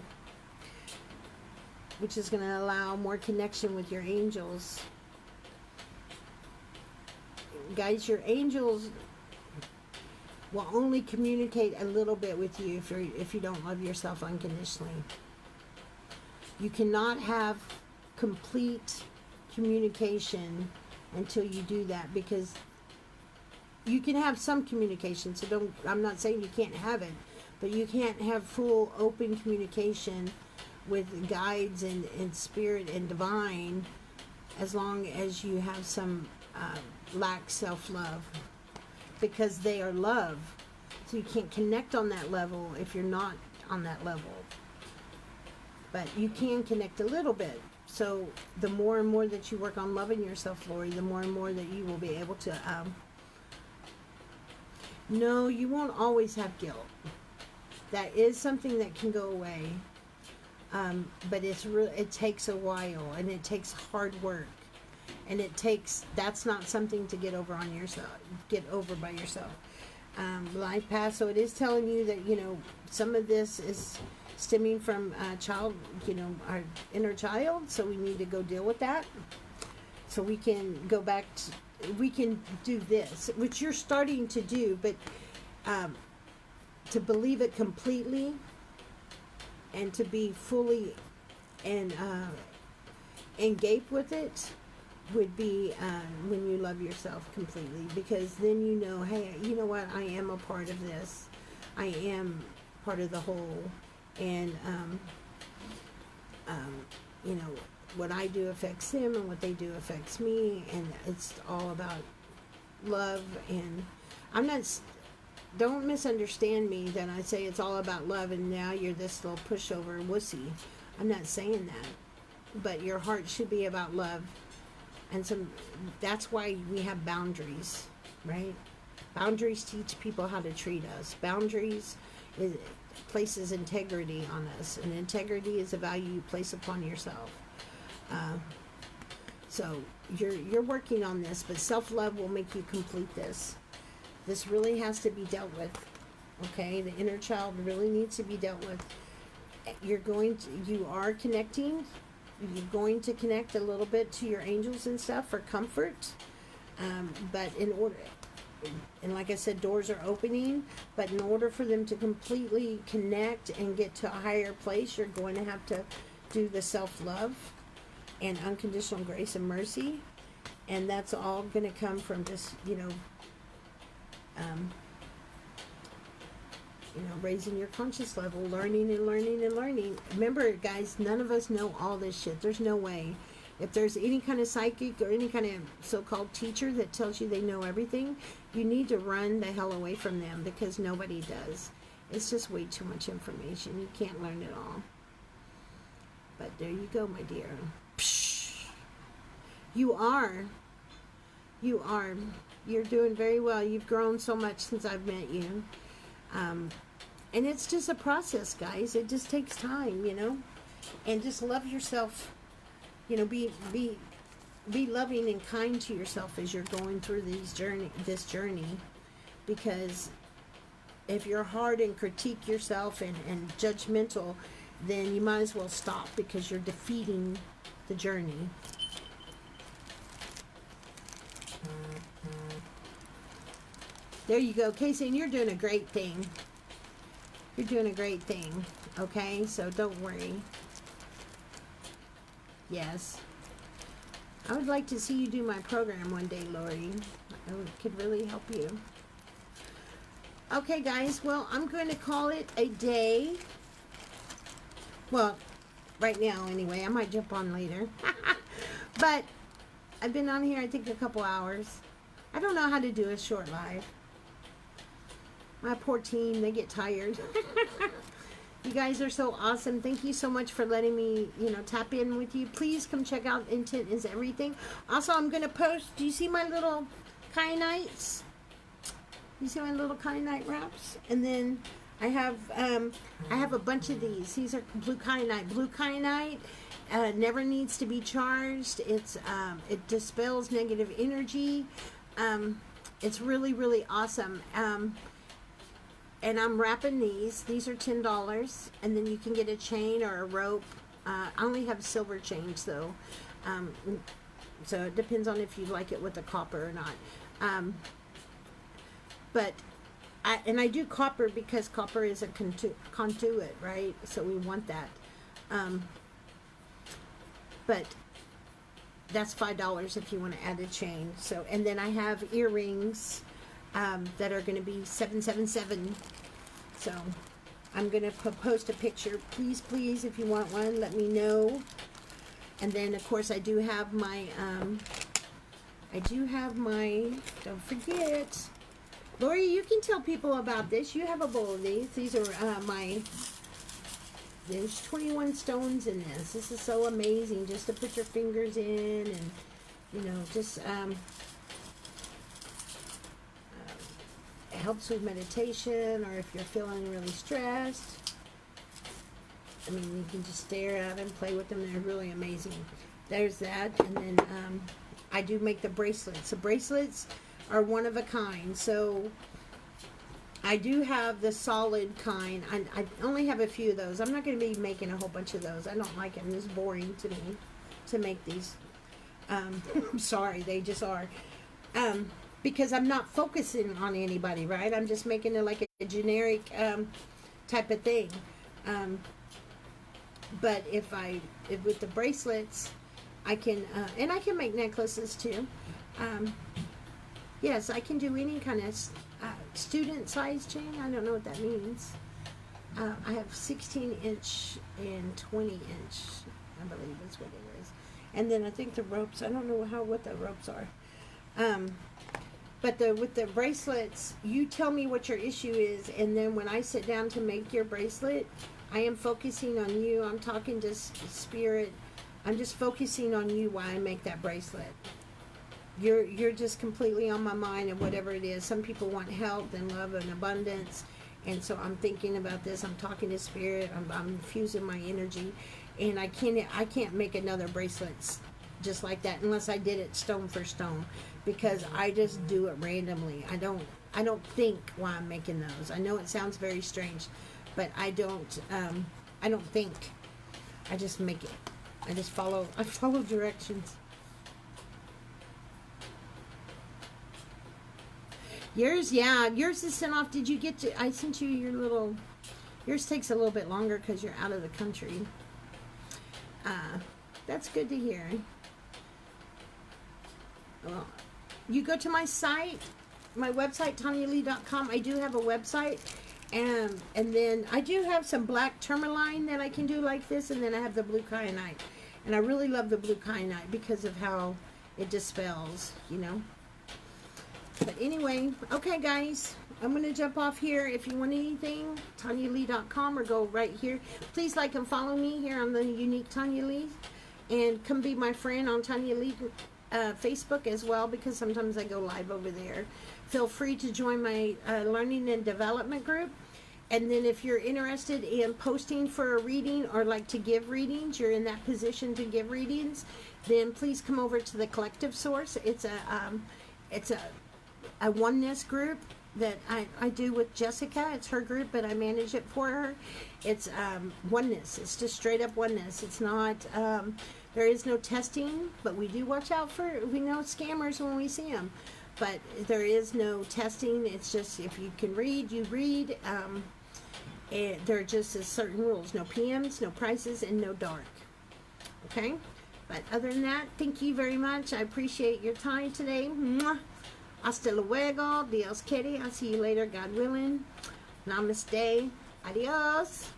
which is going to allow more connection with your angels. Guys, your angels will only communicate a little bit with you if you don't love yourself unconditionally. You cannot have complete communication until you do that, because you can have some communication, so I'm not saying you can't have it, but you can't have full open communication with guides and spirit and divine as long as you have some lack self-love, because they are love. So you can't connect on that level if you're not on that level. But you can connect a little bit. So the more and more that you work on loving yourself, Lori, the more and more that you will be able to... No, you won't always have guilt. That is something that can go away. But it takes a while, and it takes hard work. And that's not something to get over on yourself, get over by yourself. Life path, so it is telling you that, you know, some of this is stemming from child, you know, our inner child, so we need to go deal with that. So we can go back to, we can do this, which you're starting to do, but to believe it completely and to be fully and engaged with it would be when you love yourself completely, because then you know, hey, you know what, I am a part of this. I am part of the whole. And, you know, what I do affects them and what they do affects me. And it's all about love. And I'm not, don't misunderstand me that I say it's all about love and now you're this little pushover wussy. I'm not saying that. But your heart should be about love. And that's why we have boundaries, right? Boundaries teach people how to treat us. Boundaries places integrity on us, and integrity is a value you place upon yourself. So you're working on this, but self-love will make you complete this. This really has to be dealt with. Okay, the inner child really needs to be dealt with. You are connecting. You're going to connect a little bit to your angels and stuff for comfort. But in order, and like I said, doors are opening, but in order for them to completely connect and get to a higher place, you're going to have to do the self-love and unconditional grace and mercy. And that's all going to come from just, raising your conscious level, learning and learning and learning. Remember, guys, none of us know all this shit. There's no way. If there's any kind of psychic or any kind of so-called teacher that tells you they know everything, you need to run the hell away from them, because nobody does. It's just way too much information. You can't learn it all. But there you go, my dear. Psh. You are. You're doing very well. You've grown so much since I've met you. And it's just a process, guys. It just takes time, and just love yourself. Be loving and kind to yourself as you're going through this journey, because if you're hard and critique yourself and judgmental, then you might as well stop, because you're defeating the journey. There you go, Casey, and you're doing a great thing. You're doing a great thing, okay? So don't worry. Yes. I would like to see you do my program one day, Lori. It could really help you. Okay, guys. Well, I'm going to call it a day. Well, right now, anyway. I might jump on later. But I've been on here, I think, a couple hours. I don't know how to do a short live. My poor team, they get tired. You guys are so awesome. Thank you so much for letting me, tap in with you. Please come check out Intent is Everything. Also, I'm going to post, do you see my little kyanites? You see my little kyanite wraps? And then I have a bunch of these. These are blue kyanite. Blue kyanite never needs to be charged. It dispels negative energy. It's really, really awesome. And I'm wrapping these. These are $10. And then you can get a chain or a rope. I only have silver chains, though. So it depends on if you like it with the copper or not. But I do copper because copper is a conduit, right? So we want that. But that's $5 if you want to add a chain. So, and then I have earrings that are going to be $777. So I'm going to post a picture. Please, if you want one, let me know. And then, of course, I do have my, don't forget, Lori, you can tell people about this. You have a bowl of these. These are there's 21 stones in this. This is so amazing just to put your fingers in and, just, it helps with meditation, or if you're feeling really stressed. I mean, you can just stare at them, play with them. They're really amazing. There's that. And then I do make the bracelets. The bracelets are one of a kind. So I do have the solid kind. I only have a few of those. I'm not going to be making a whole bunch of those. I don't like them. It's boring to me to make these. I'm sorry. They just are. Because I'm not focusing on anybody, right? I'm just making it like a generic type of thing. But if with the bracelets, I can, and I can make necklaces too. Yes, I can do any kind of student size chain. I don't know what that means. I have 16 inch and 20 inch, I believe is what it is. And then I think the ropes, I don't know what the ropes are. But with the bracelets, you tell me what your issue is, and then when I sit down to make your bracelet, I am focusing on you. I'm talking to spirit. I'm just focusing on you while I make that bracelet. You're just completely on my mind, and whatever it is. Some people want health and love and abundance, and so I'm thinking about this. I'm talking to spirit. I'm infusing my energy, and I can't make another bracelet just like that unless I did it stone for stone, because I just do it randomly. I don't think while I'm making those. I know it sounds very strange, but I don't think. I just make it. I follow directions. Yours is sent off. Did you get to, I sent you your little, yours takes a little bit longer because you're out of the country. That's good to hear. Well, you go to my site, my website, TanyaLee.com. I do have a website, and then I do have some black tourmaline that I can do like this, and then I have the blue kyanite. And I really love the blue kyanite because of how it dispels, you know. But anyway, okay guys, I'm going to jump off here. If you want anything, TanyaLee.com, or go right here. Please like and follow me here on the Unique Tanya Lee. And come be my friend on Tanya Lee Facebook as well, because sometimes I go live over there. Feel free to join my learning and development group. And then if you're interested in posting for a reading or like to give readings, you're in that position to give readings, then please come over to the Collective Source. It's a oneness group that I do with Jessica. It's her group, but I manage it for her. It's oneness. It's just straight up oneness. It's not, there is no testing, but we do watch out for, we know scammers when we see them. But there is no testing. It's just if you can read, you read. And there are just certain rules. No PMs, no prices, and no dark. Okay? But other than that, thank you very much. I appreciate your time today. Mwah. Hasta luego. Dios quiere. I'll see you later, God willing. Namaste. Adios.